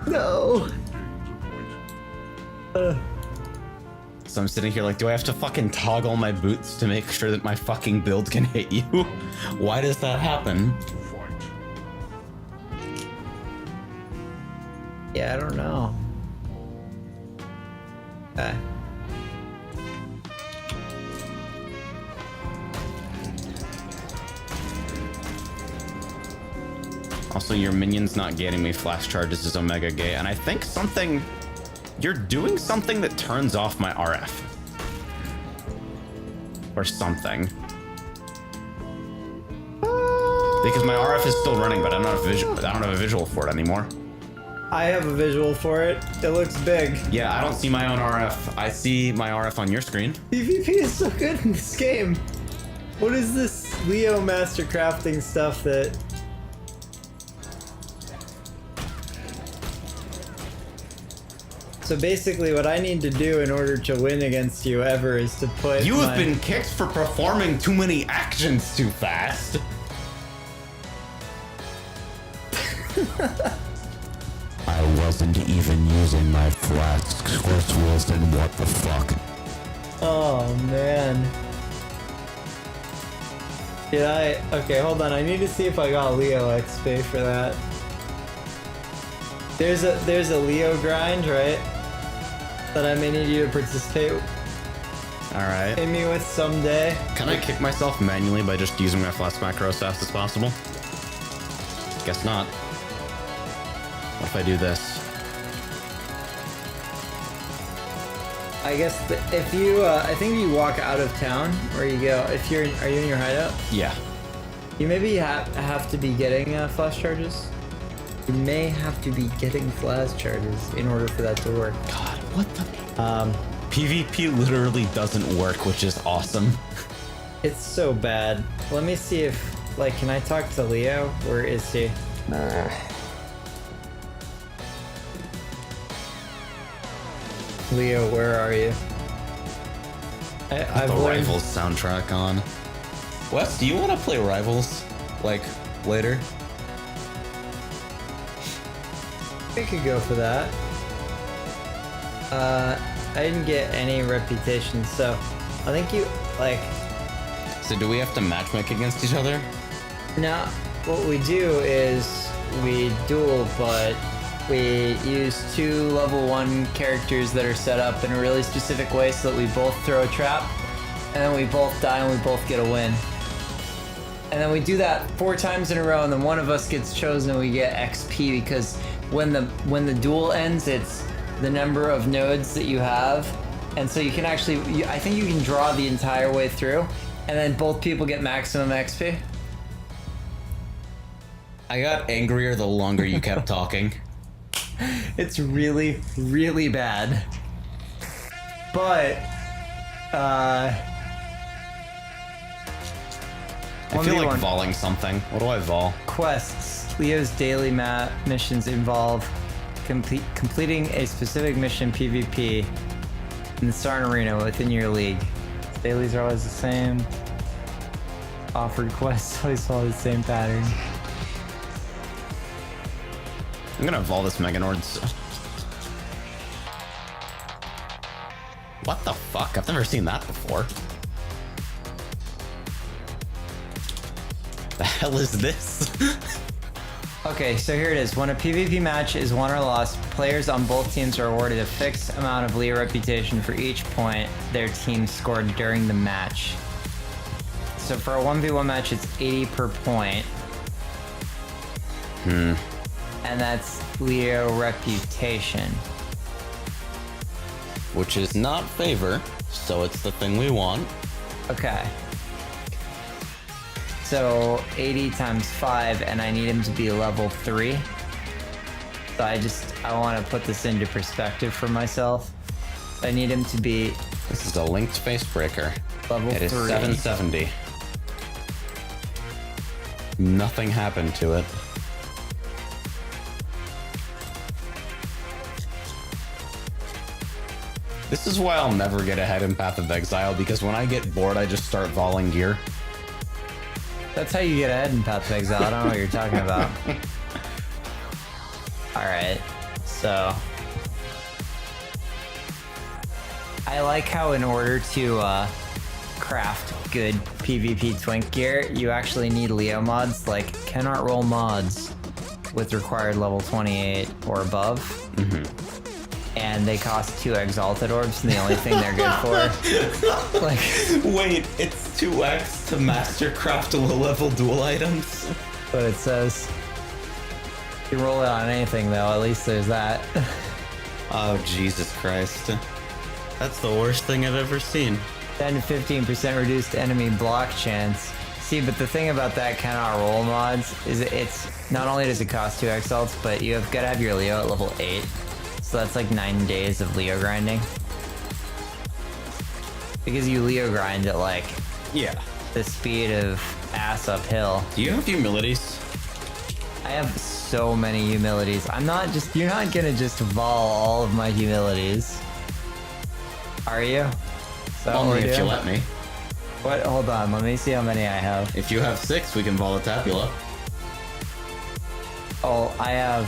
No! So I'm sitting here like, do I have to fucking toggle my boots to make sure that my fucking build can hit you? Why does that happen? Yeah, I don't know. Okay. Also, your minions not getting me flash charges is Omega Gate, and I think something... You're doing something that turns off my RF. Or something. Because my RF is still running, but I don't have a visual for it anymore. I have a visual for it. It looks big. Yeah, I don't see my own RF. I see my RF on your screen. PvP is so good in this game. What is this Leo master crafting stuff that... So basically what I need to do in order to win against you ever is to put You have been kicked for performing too many actions too fast. I wasn't even using my flasks, Chris Wilson, what the fuck? Oh man. Did I... Okay, hold on. I need to see if I got Leo XP for that. There's a Leo grind, right? That I may need you to participate Alright. in me with someday. Can I kick myself manually by just using my flask macro as fast as possible? Guess not. What if I do this? I guess if you, I think if you walk out of town, where you go, if you're, are you in your hideout? Yeah. You maybe have to be getting flash charges. You may have to be getting flash charges in order for that to work. God, what the... PvP literally doesn't work, which is awesome. It's so bad. Let me see if, like, can I talk to Leo? Where is he? Leo, where are you? I've The learned- Rivals soundtrack on. Wes, do you want to play Rivals? Like, later? We could go for that. I didn't get any reputation, so I think you, like... So do we have to matchmake against each other? No, what we do is we duel, but we use 2 level 1 characters that are set up in a really specific way so that we both throw a trap, and then we both die and we both get a win. And then we do that 4 times in a row, and then one of us gets chosen and we get XP, because when the duel ends, it's the number of nodes that you have, and so you can actually, I think you can draw the entire way through, and then both people get maximum XP. I got angrier the longer you kept talking. It's really, really bad. But, I feel like 1v1 voling something. What do I vol? quests. Leo's daily missions involve completing a specific mission PvP in the Starn Arena within your league. Dailies are always the same. Offered quests always follow the same pattern. I'm gonna vol this Meganords. What the fuck? I've never seen that before. The hell is this? Okay, so here it is. When a PvP match is won or lost, players on both teams are awarded a fixed amount of Leo reputation for each point their team scored during the match. So for a 1v1 match, it's 80 per point. And that's Leo reputation. Which is not favor, so it's the thing we want. Okay. So 80 times 5, and I need him to be level 3. So I want to put this into perspective for myself. I need him to be This is a linked face breaker. level 3. It is 770. Nothing happened to it. This is why I'll never get ahead in Path of Exile, because when I get bored, I just start voling gear. That's how you get ahead in Path of Exile. I don't know what you're talking about. Alright, so... I like how in order to craft good PvP twink gear, you actually need Leo mods, like cannot roll mods with required level 28 or above. And they cost 2 exalted orbs, and the only thing they're good for. Like, Wait, it's 2x to mastercraft low-level dual items? what it says. You roll it on anything though, at least there's that. Oh, Jesus Christ. That's the worst thing I've ever seen. 10 to 15% reduced enemy block chance, See, but the thing about that cannot roll mods is it's not only does it cost 2 exalts, but you have gotta have your Leo at level 8. So that's like 9 days of Leo grinding. Because you Leo grind at like the speed of ass uphill. Do you have humilities? I have so many humilities. You're not gonna just vol all of my humilities. Are you? Is that what Only we're if you doing? let me. What? Hold on, let me see how many I have. If you have 6, we can vol a tabula. Oh, I have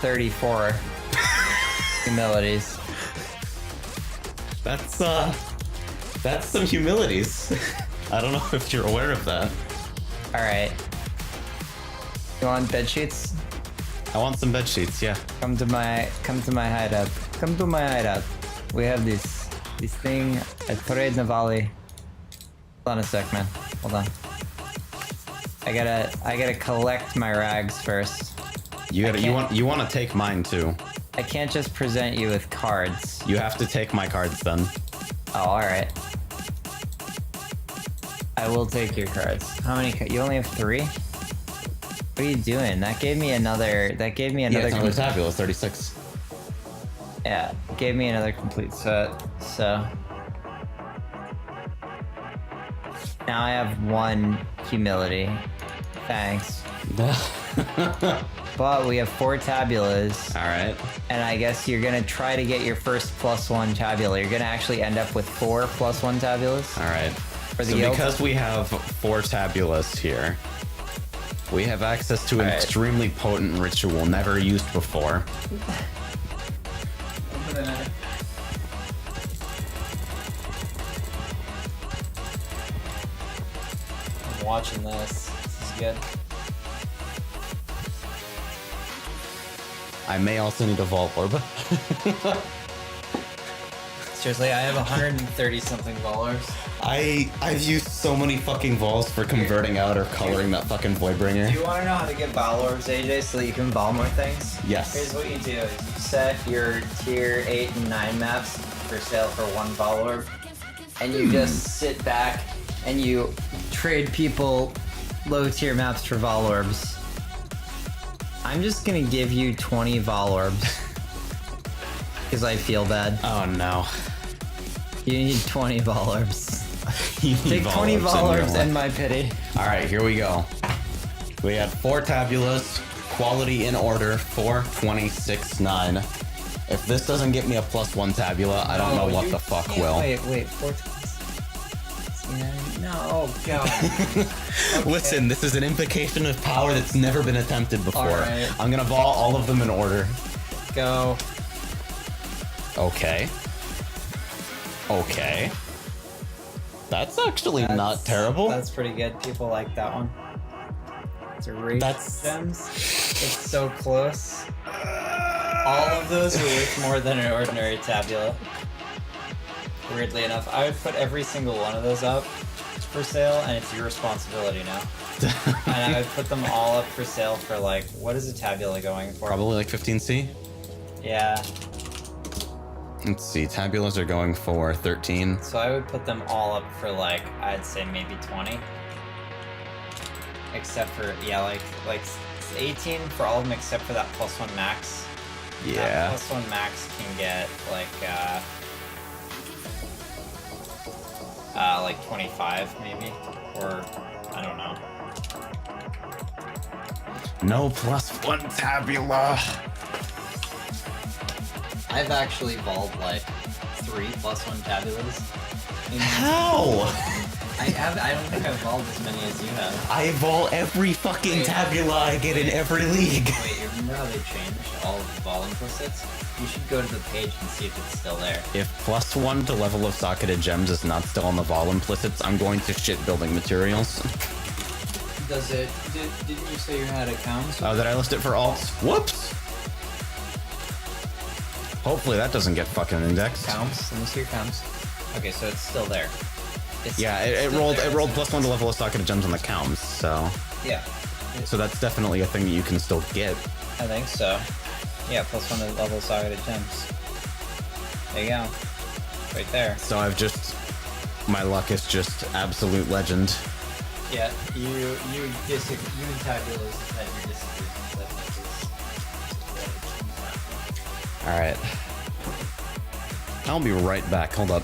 34 humilities. That's some humilities. I don't know if you're aware of that. Alright. You want bed sheets? I want some bed sheets, yeah. Come to my hideout. Come to my hideout. We have this thing at Parade Navali. Hold on a sec, man. Hold on. I gotta collect my rags first. You want to take mine too. I can't just present you with cards. You have to take my cards then. Oh, alright. I will take your cards. How many? You only have 3? What are you doing? That gave me another. Yeah, it's another tabula, 36. Yeah, gave me another complete set. So now I have 1 humility. Thanks. But we have 4 tabulas. All right. And I guess you're gonna try to get your first +1 tabula. You're gonna actually end up with 4 +1 tabulas. All right. For the So guild? because we have 4 tabulas here, we have access to an Alright. extremely potent ritual never used before. I'm watching this. This is good. I may also need a vault orb. Seriously, I have 130 something dollars. I've used so many fucking vols for converting out or coloring that fucking Voidbringer. Do you want to know how to get Vol Orbs, AJ, so that you can vol more things? Yes. Here's what you do: is you set your tier 8 and 9 maps for sale for 1 Vol Orb, and you just sit back and you trade people low tier maps for Vol Orbs. I'm just gonna give you 20 Vol Orbs because I feel bad. Oh no. You need 20 Vol Orbs. You need Take 20 Vol in your Orbs life. and my pity. All right, here we go. We had 4 tabulas, quality in order, 4, 20, 6, 9. If this doesn't get me a +1 tabula, I don't know what the fuck will. Wait, 4 No, God. Listen, this is an invocation of power that's never been attempted before. Alright. I'm gonna vol all of them in order. Go. Okay. Okay. That's actually not terrible. That's pretty good. People like that one. It's a Wraith That's- gems. It's so close. All of those are worth more than an ordinary tabula. Weirdly enough, I would put every single one of those up for sale, and it's your responsibility now. And I would put them all up for sale for like, what is a tabula going for? Probably like 15C. Yeah. Let's see, tabulas are going for 13. So I would put them all up for like, I'd say maybe 20. Except for, yeah, like 18 for all of them except for that +1 max. Yeah. That +1 max can get like 25 maybe, or I don't know. No +1 tabula. I've actually volved like 3 +1 tabulas. How? I don't think I've volved as many as you have. I vol every fucking tabula I get in every league. Wait, you remember how they changed all of the vol implicits? You should go to the page and see if it's still there. If +1 to level of socketed gems is not still on the vol implicits, I'm going to shit building materials. Does it? Didn't you say you had accounts? Oh, did I list it for alts? Whoops! Hopefully that doesn't get fucking indexed. Counts. Let me see your counts. Okay, so it's still there. It's Yeah, it still rolled there. it rolled +1 to level of socketed gems on the counts, so Yeah, that's definitely a thing that you can still get. I think so. Yeah, +1 to level socketed gems. There you go. Right there. So my luck is just absolute legend. Yeah, you disagree. You and Tabula said you disagree. All right. I'll be right back. Hold up.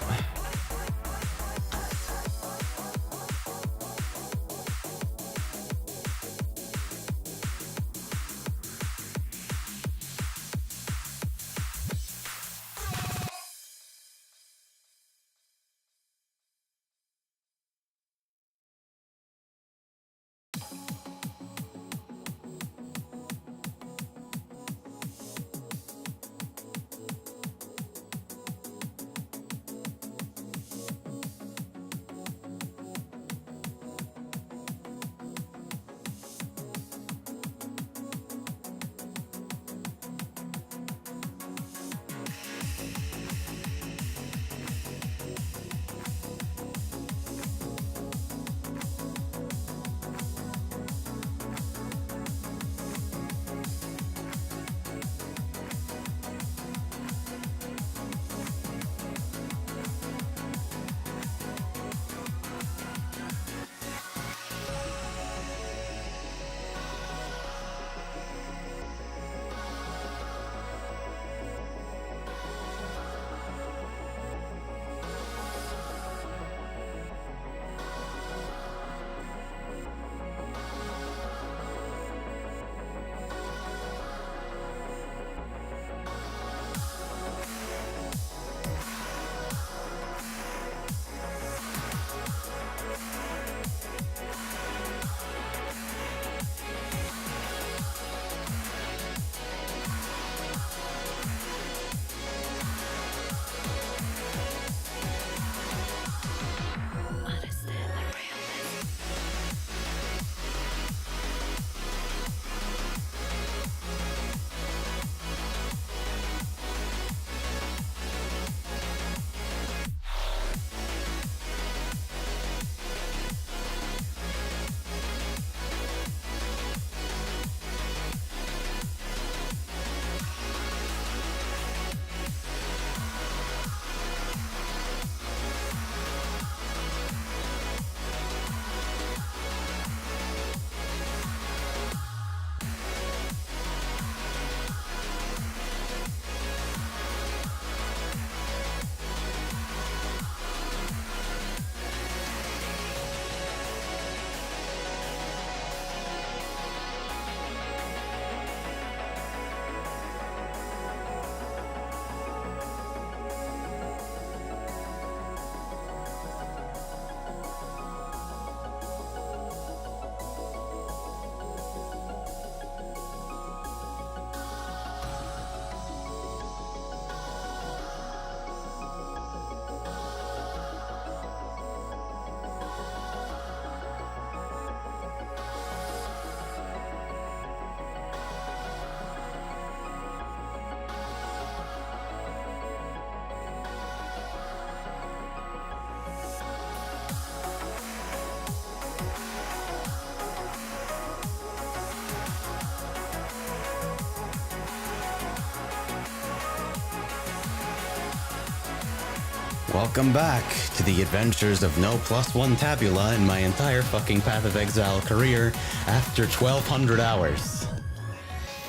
Welcome back to the adventures of no +1 tabula in my entire fucking Path of Exile career after 1200 hours.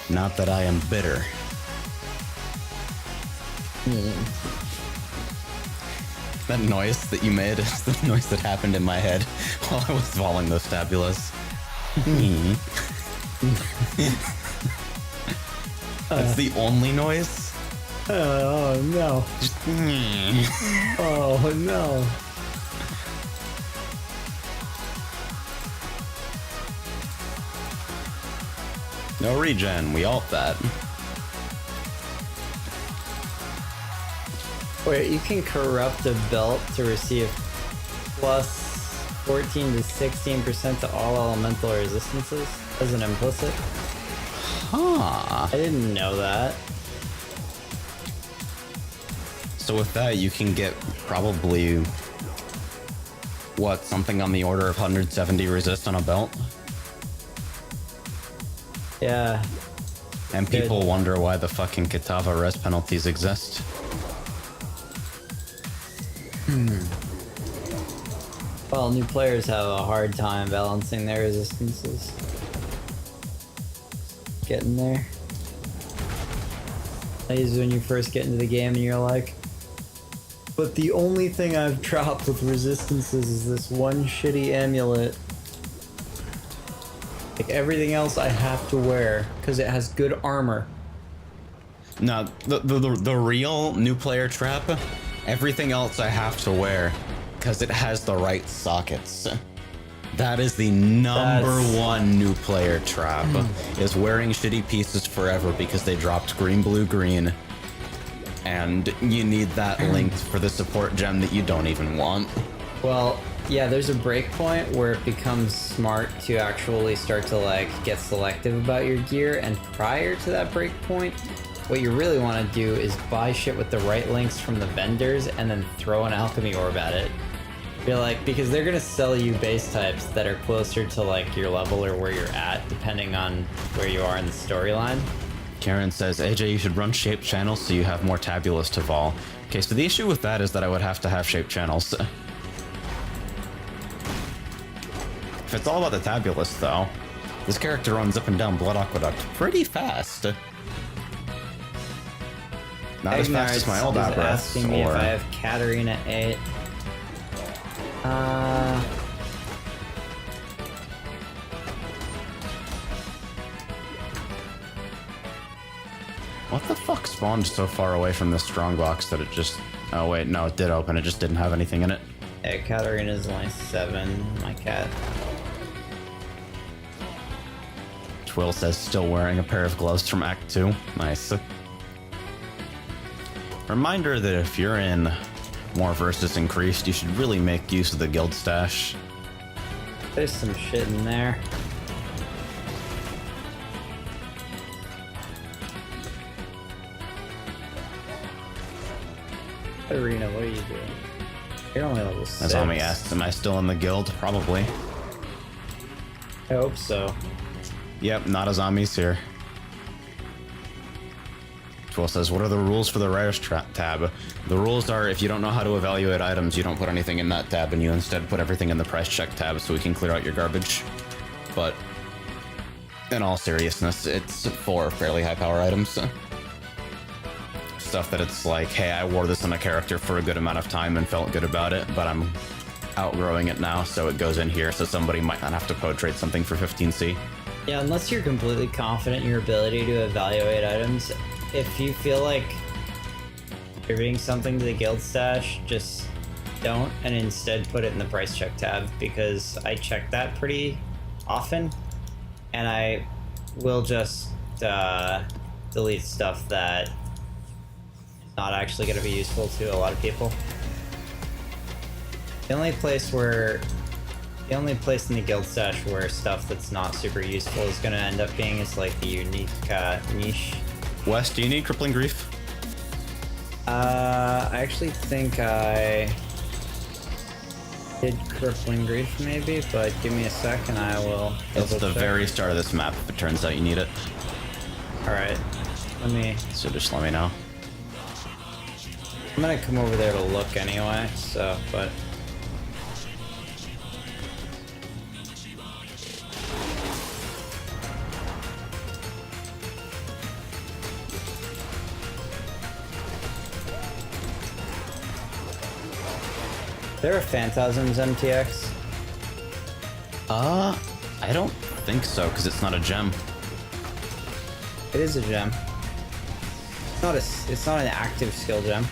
Not that I am bitter. That noise that you made is the noise that happened in my head while I was following those tabulas. That's the only noise? Oh no. Just, Oh no. no regen, we ult that. Wait, you can corrupt a belt to receive plus 14 to 16% to all elemental resistances as an implicit? Huh. I didn't know that. So with that, you can get probably, what, something on the order of 170 resist on a belt? Yeah. And people wonder why the fucking Kitava res penalties exist. Well, new players have a hard time balancing their resistances. Getting there. That is when you first get into the game and you're like, but the only thing I've dropped with resistances is this one shitty amulet. Like everything else I have to wear because it has good armor. No, the real new player trap, everything else I have to wear because it has the right sockets. That is the number one new player trap, is wearing shitty pieces forever because they dropped green, blue, green. And you need that linked for the support gem that you don't even want. Well, yeah, there's a breakpoint where it becomes smart to actually start to like get selective about your gear, and prior to that breakpoint, what you really want to do is buy shit with the right links from the vendors and then throw an alchemy orb at it. You're like, because they're gonna sell you base types that are closer to like your level or where you're at, depending on where you are in the storyline. Karen says, AJ, you should run shaped channels so you have more tabulous to vol. Okay, so the issue with that is that I would have to have shaped channels. If it's all about the tabulous, though, this character runs up and down Blood Aqueduct pretty fast. Not as fast as my old Aberrats, asking me if I have Katarina 8. What the fuck spawned so far away from this strongbox that it just... Oh wait, no, it did open, it just didn't have anything in it. Yeah, Katarina's only 7, my cat. Twill says, still wearing a pair of gloves from Act 2. Nice. Reminder that if you're in more versus increased, you should really make use of the guild stash. There's some shit in there. Arena, what are you doing? You're only level 6. Azami asks, am I still in the guild? Probably. I hope so. Yep, not Azami's here. Twill says, what are the rules for the Rares tab? The rules are, if you don't know how to evaluate items, you don't put anything in that tab, and you instead put everything in the price check tab so we can clear out your garbage. But in all seriousness, it's for fairly high power items. Stuff that it's like, hey, I wore this on a character for a good amount of time and felt good about it, but I'm outgrowing it now, so it goes in here, so somebody might not have to trade something for 15C. Yeah, unless you're completely confident in your ability to evaluate items, if you feel like contributing something to the guild stash, just don't, and instead put it in the price check tab, because I check that pretty often, and I will just delete stuff that is not actually going to be useful to a lot of people. The only place in the guild stash where stuff that's not super useful is going to end up being is like the unique niche. Wes, do you need Crippling Grief? I actually think I did Crippling Grief maybe, but give me a sec and I will It's the double check. very start of this map if it turns out you need it. Alright, So just let me know. I'm gonna come over there to look anyway, so, but... There are Phantasms MTX? I don't think so, because it's not a gem. It is a gem. It's not an active skill gem.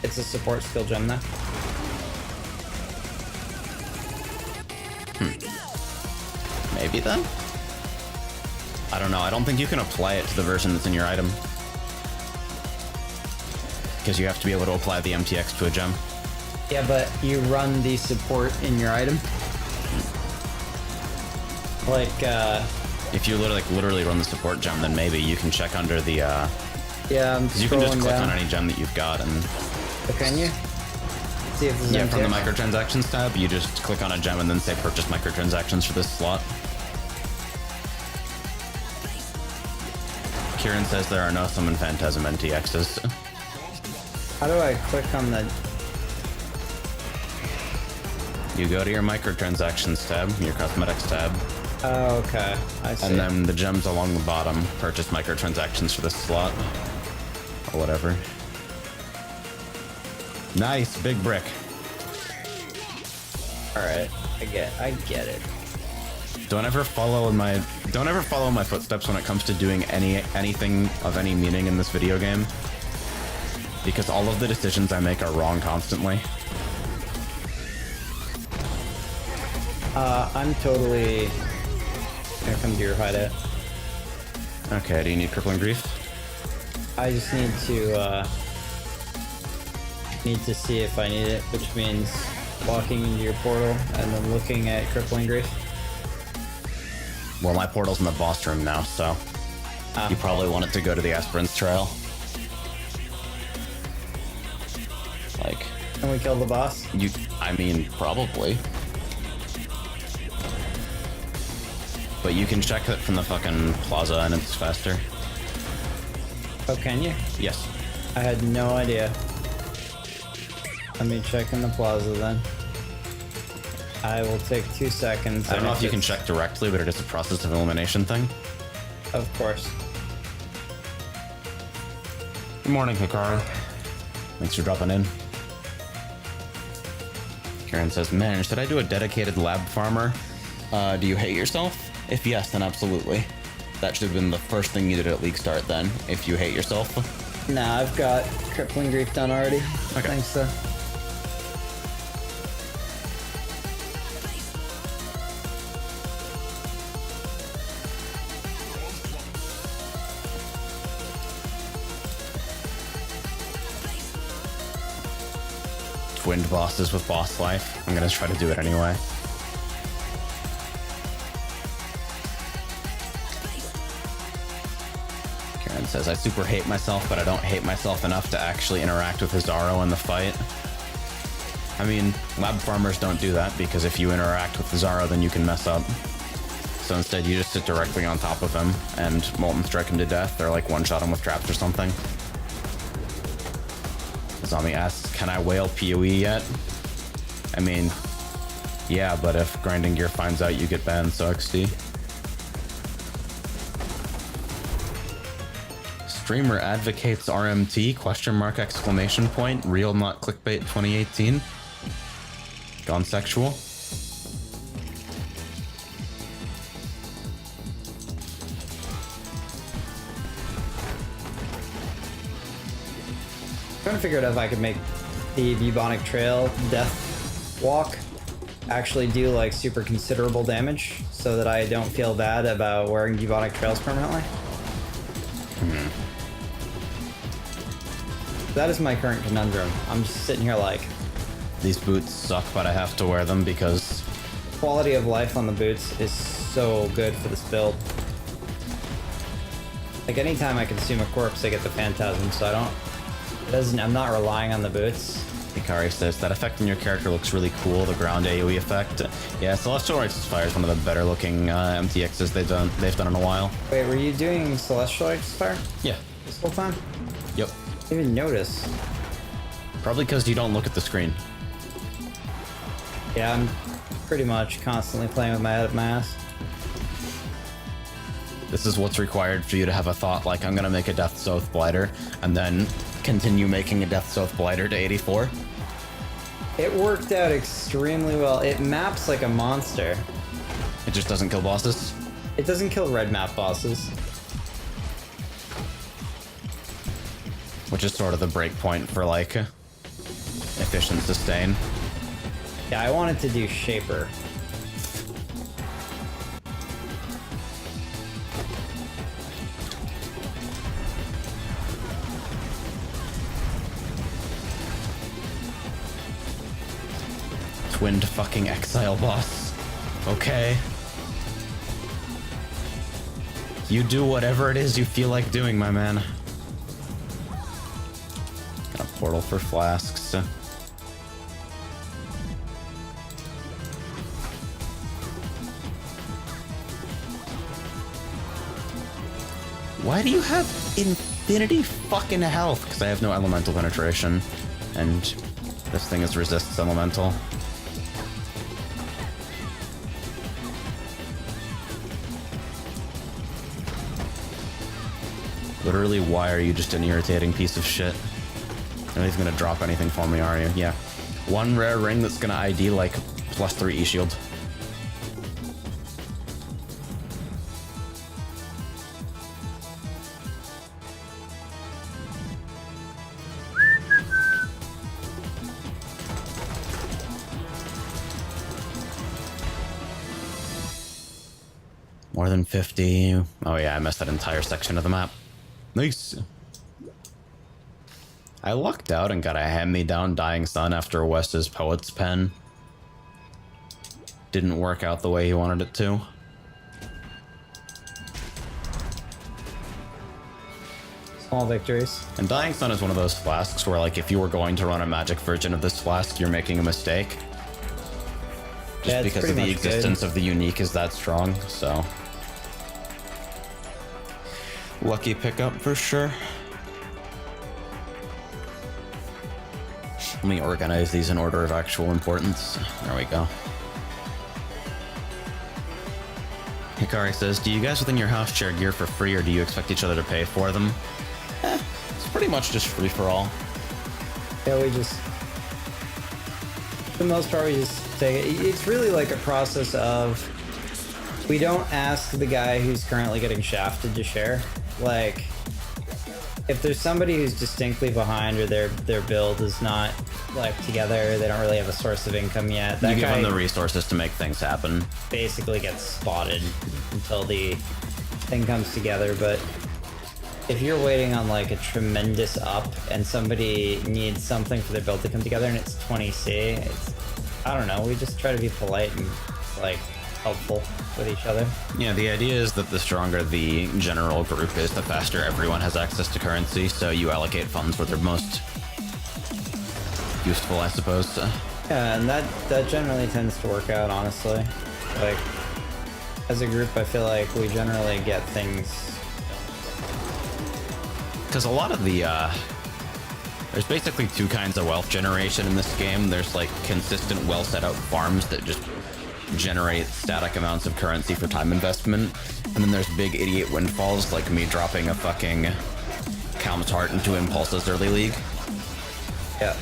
It's a support skill gem though. Maybe then? I don't know, I don't think you can apply it to the version that's in your item. Because you have to be able to apply the MTX to a gem. Yeah, but you run the support in your item. Like, If you literally run the support gem, then maybe you can check under the, yeah, I'm because you can just scrolling click down. on any gem that you've got and... Oh, can you? See if there's Yeah, from the MTX. microtransactions tab, you just click on a gem and then say purchase microtransactions for this slot. Kieran says there are no Summon Phantasm NTXs. How do I click on the... You go to your microtransactions tab, your cosmetics tab, Oh, okay. I see. and then the gems along the bottom purchase microtransactions for this slot. Or whatever. Nice, big brick. Alright, I get it. Don't ever follow my footsteps when it comes to doing anything of any meaning in this video game. Because all of the decisions I make are wrong constantly. I'm totally gonna come to your hideout. Okay, do you need crippling grief? I just need to see if I need it, which means walking into your portal and then looking at crippling grief. Well, my portal's in the boss room now, so you probably want it to go to the Aspirant's Trail. Like, Can we kill the boss? I mean, probably. But you can check it from the fucking plaza and it's faster. Oh, can you? Yes. I had no idea. Let me check in the plaza then. I will take 2 seconds. I don't know if you can it's- check directly, but it is a process of elimination thing. Of course. Good morning, Hikaru. Thanks for dropping in. Karen says, man, should I do a dedicated lab farmer? Do you hate yourself? If yes, then absolutely. That should have been the first thing you did at league start then, if you hate yourself. Nah, I've got crippling grief done already. Okay. Thanks, though. Twinned bosses with boss life. I'm gonna try to do it anyway. Karen says, I super hate myself, but I don't hate myself enough to actually interact with Hizaro in the fight. I mean, lab farmers don't do that, because if you interact with Hizaro, then you can mess up. So instead, you just sit directly on top of him and Molten Strike him to death, or like one-shot him with traps or something. Zombie asks, can I whale PoE yet? I mean, yeah, but if Grinding Gear finds out you get banned, so XD. Streamer advocates RMT, question mark, exclamation point, real not clickbait 2018. Gone sexual. Trying to figure out if I could make the Bubonic Trail death walk actually do like super considerable damage so that I don't feel bad about wearing Bubonic Trails permanently. That is my current conundrum. I'm just sitting here like, These boots suck, but I have to wear them because quality of life on the boots is so good for this build. Like anytime I consume a corpse, I get the Phantasm, so I'm not relying on the boots. Hikari says that effect on your character looks really cool, the ground AoE effect. Yeah, Celestial Righteous Fire is one of the better looking MTXs they've done in a while. Wait, were you doing Celestial Fire Yeah. this whole time? Yep. I didn't even notice. Probably because you don't look at the screen. Yeah, I'm pretty much constantly playing with my head up my ass. This is what's required for you to have a thought like, I'm gonna make a Death's Oath Blighter, and then continue making a Death's Oath Blighter to 84. It worked out extremely well. It maps like a monster. It just doesn't kill bosses. It doesn't kill red map bosses. Which is sort of the break point for like efficient sustain. Yeah, I wanted to do Shaper. Twinned fucking Exile boss. Okay. You do whatever it is you feel like doing, my man. Got a portal for flasks. Why do you have infinity fucking health? Because I have no elemental penetration. And this thing is resists elemental. Literally, why are you just an irritating piece of shit? You're not even gonna drop anything for me, are you? Yeah. One rare ring that's gonna ID like +3 E-shield. More than 50. Oh yeah, I missed that entire section of the map. Nice. I lucked out and got a hand-me-down Dying Sun after Wes's Poet's Pen. Didn't work out the way he wanted it to. Small victories. And Dying Sun is one of those flasks where, like, if you were going to run a magic version of this flask, you're making a mistake. Just Yeah, because of the existence of the unique is that strong, so... Lucky pickup for sure. Let me organize these in order of actual importance. There we go. Hikari says, do you guys within your house share gear for free, or do you expect each other to pay for them? It's pretty much just free for all. Yeah, we just... For the most part, we just take it. It's really like a process of... We don't ask the guy who's currently getting shafted to share. Like, if there's somebody who's distinctly behind, or their build is not like together, they don't really have a source of income yet. That you give guy them the resources to make things happen. basically gets spotted until the thing comes together. But if you're waiting on like a tremendous up and somebody needs something for their build to come together and it's 20C, I don't know. We just try to be polite and like helpful with each other. Yeah, the idea is that the stronger the general group is, the faster everyone has access to currency, so you allocate funds where they're most useful, I suppose. Yeah, and that generally tends to work out, honestly. Like, as a group, I feel like we generally get things... Because a lot of the, there's basically two kinds of wealth generation in this game. There's, like, consistent, well-set-out farms that just generate static amounts of currency for time investment. And then there's big idiot windfalls, like me dropping a fucking Calm's Heart into Impulse's early league. Yeah.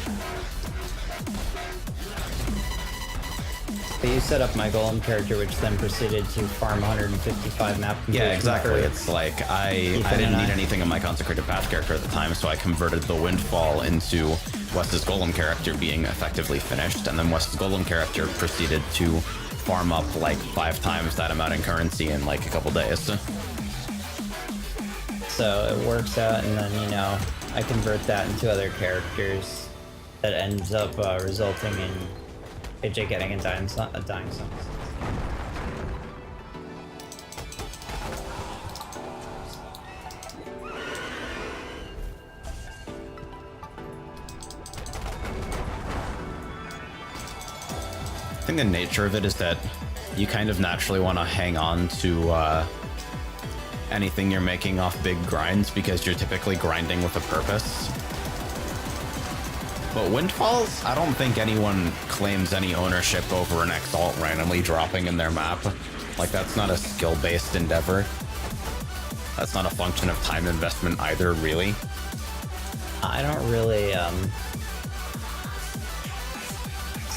But you set up my golem character, which then proceeded to farm 155 map completion. Yeah, exactly. for It's like, I Ethan didn't and need I. anything in my Consecrated Path character at the time, so I converted the Windfall into Wes's Golem character being effectively finished, and then Wes's Golem character proceeded to farm up like 5 times that amount in currency in like a couple days. So it works out, and then, you know, I convert that into other characters that ends up resulting in AJ getting a dying sun. I think the nature of it is that you kind of naturally want to hang on to anything you're making off big grinds because you're typically grinding with a purpose. But Windfalls, I don't think anyone claims any ownership over an Exalt randomly dropping in their map. Like, that's not a skill-based endeavor. That's not a function of time investment either, really. I don't really,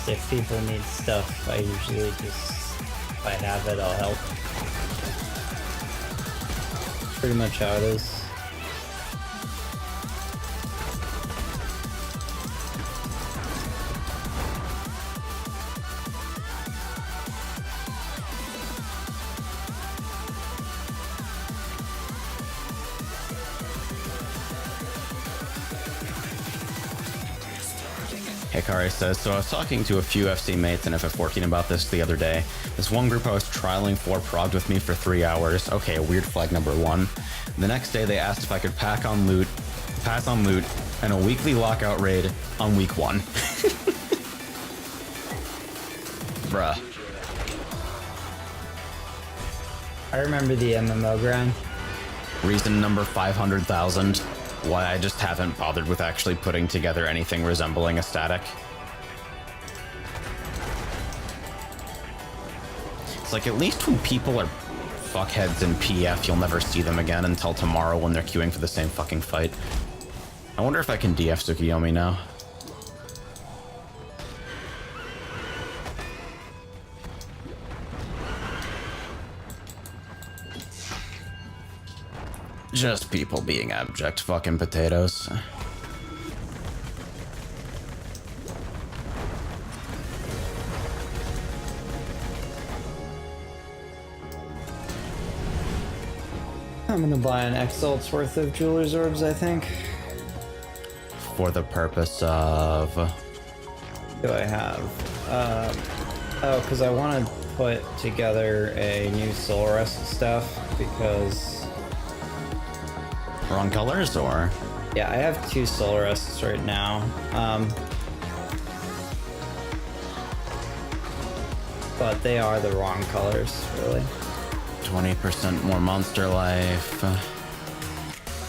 if people need stuff, I usually just, if I have it, I'll help. Pretty much how it is. Hikari says, so I was talking to a few FC mates in FF14 about this the other day. This one group I was trialing for progged with me for 3 hours. Okay, weird flag number 1. The next day they asked if I could pass on loot, and a weekly lockout raid on week 1. Bruh. I remember the MMO grind. Reason number 500,000. Why I just haven't bothered with actually putting together anything resembling a static. It's like, at least when people are fuckheads in PF, you'll never see them again until tomorrow when they're queuing for the same fucking fight. I wonder if I can DF Tsukiyomi now. Just people being abject fucking potatoes. I'm gonna buy an Exalt's worth of Jeweler's Orbs, I think. For the purpose of... Do I have? Oh, because I want to put together a new Soul Rest stuff, because... Wrong colors, or? Yeah, I have 2 Soul Rests right now. But they are the wrong colors, really. 20% more monster life.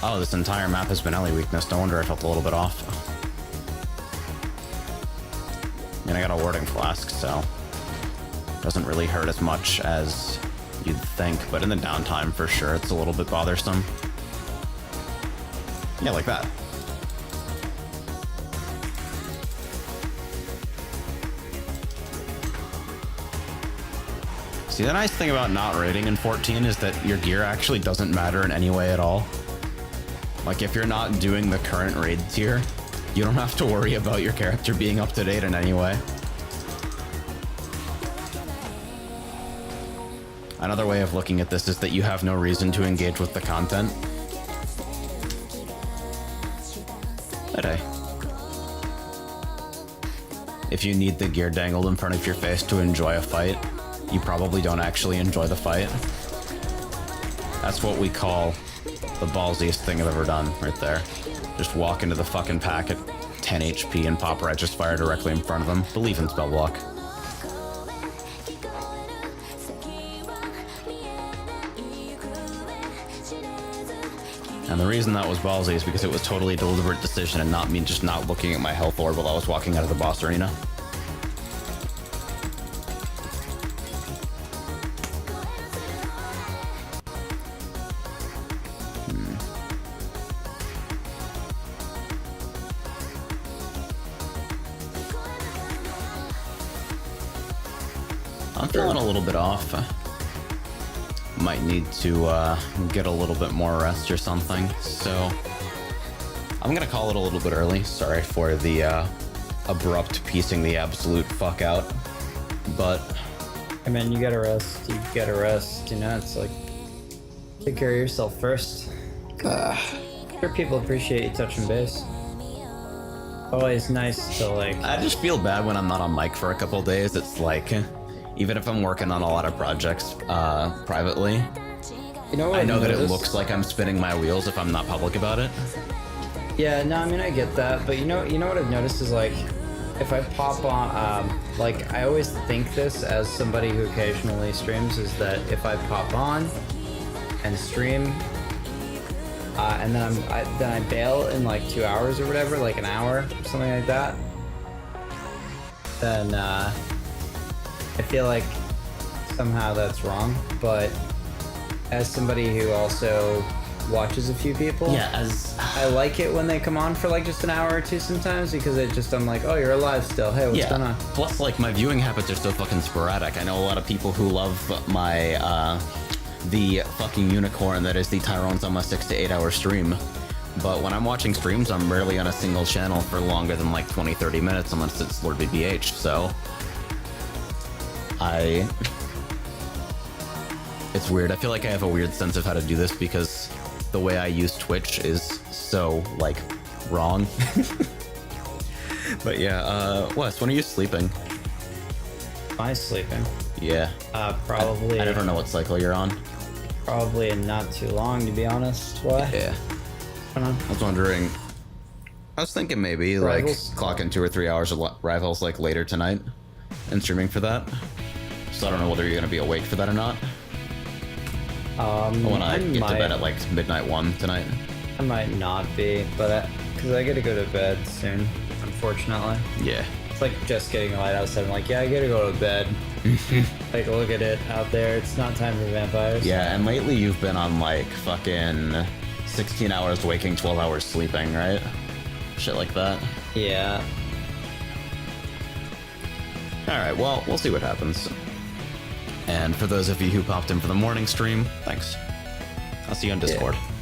Oh, this entire map has been Ellie weakness. No wonder I felt a little bit off. I mean, I got a warding flask, so doesn't really hurt as much as you'd think, but in the downtime, for sure, it's a little bit bothersome. Yeah, like that. See, the nice thing about not raiding in 14 is that your gear actually doesn't matter in any way at all. Like, if you're not doing the current raid tier, you don't have to worry about your character being up to date in any way. Another way of looking at this is that you have no reason to engage with the content. But hey. If you need the gear dangled in front of your face to enjoy a fight, you probably don't actually enjoy the fight. That's what we call the ballsiest thing I've ever done, right there. Just walk into the fucking pack at 10 HP and pop Righteous Fire directly in front of them. Believe in spell block. And the reason that was ballsy is because it was totally a deliberate decision and not me just not looking at my health orb while I was walking out of the boss arena. I'm feeling a little bit off. Might need to get a little bit more rest or something, so I'm gonna call it a little bit early. Sorry for the abrupt piecing the absolute fuck out, but I mean, you gotta rest. You gotta rest. You know, it's like, take care of yourself first. Sure, people appreciate you touching base. Always nice to like. I just feel bad when I'm not on mic for a couple days. It's like, even if I'm working on a lot of projects privately, You know what I know that it noticed? looks like I'm spinning my wheels if I'm not public about it. Yeah, no, I mean, I get that, but you know what I've noticed is like, if I pop on, like, I always think this as somebody who occasionally streams, is that if I pop on and stream, and then I bail in like 2 hours or whatever, like an hour, something like that, then I feel like somehow that's wrong. But as somebody who also watches a few people, Yeah, as I like it when they come on for like just an hour or two sometimes, because I'm like, oh, you're alive still. Hey, what's going on? Plus, like, my viewing habits are so fucking sporadic. I know a lot of people who love my the fucking unicorn that is the Tyrone's on my 6 to 8 hour stream. But when I'm watching streams, I'm rarely on a single channel for longer than like 20-30 minutes unless it's Lord BBH. So it's weird. I feel like I have a weird sense of how to do this because the way I use Twitch is so, like, wrong. But yeah, Wes, when are you sleeping? Am I sleeping? Yeah. Probably. I never know what cycle you're on. Probably not too long, to be honest. Why? Yeah. I don't know. I was wondering. I was thinking maybe Rivals? like clocking 2 or 3 hours of Rivals like later tonight and streaming for that. So I don't know whether you're gonna be awake for that or not. I want to get to bed at like midnight 1 tonight. I might not be, but because I gotta go to bed soon, unfortunately. Yeah. It's like just getting light outside. I'm like, yeah, I gotta go to bed. Like, look at it out there. It's not time for vampires. Yeah, and lately you've been on like fucking 16 hours waking, 12 hours sleeping, right? Shit like that. Yeah. Alright, well, we'll see what happens. And for those of you who popped in for the morning stream, thanks. I'll see you on Discord. Yeah.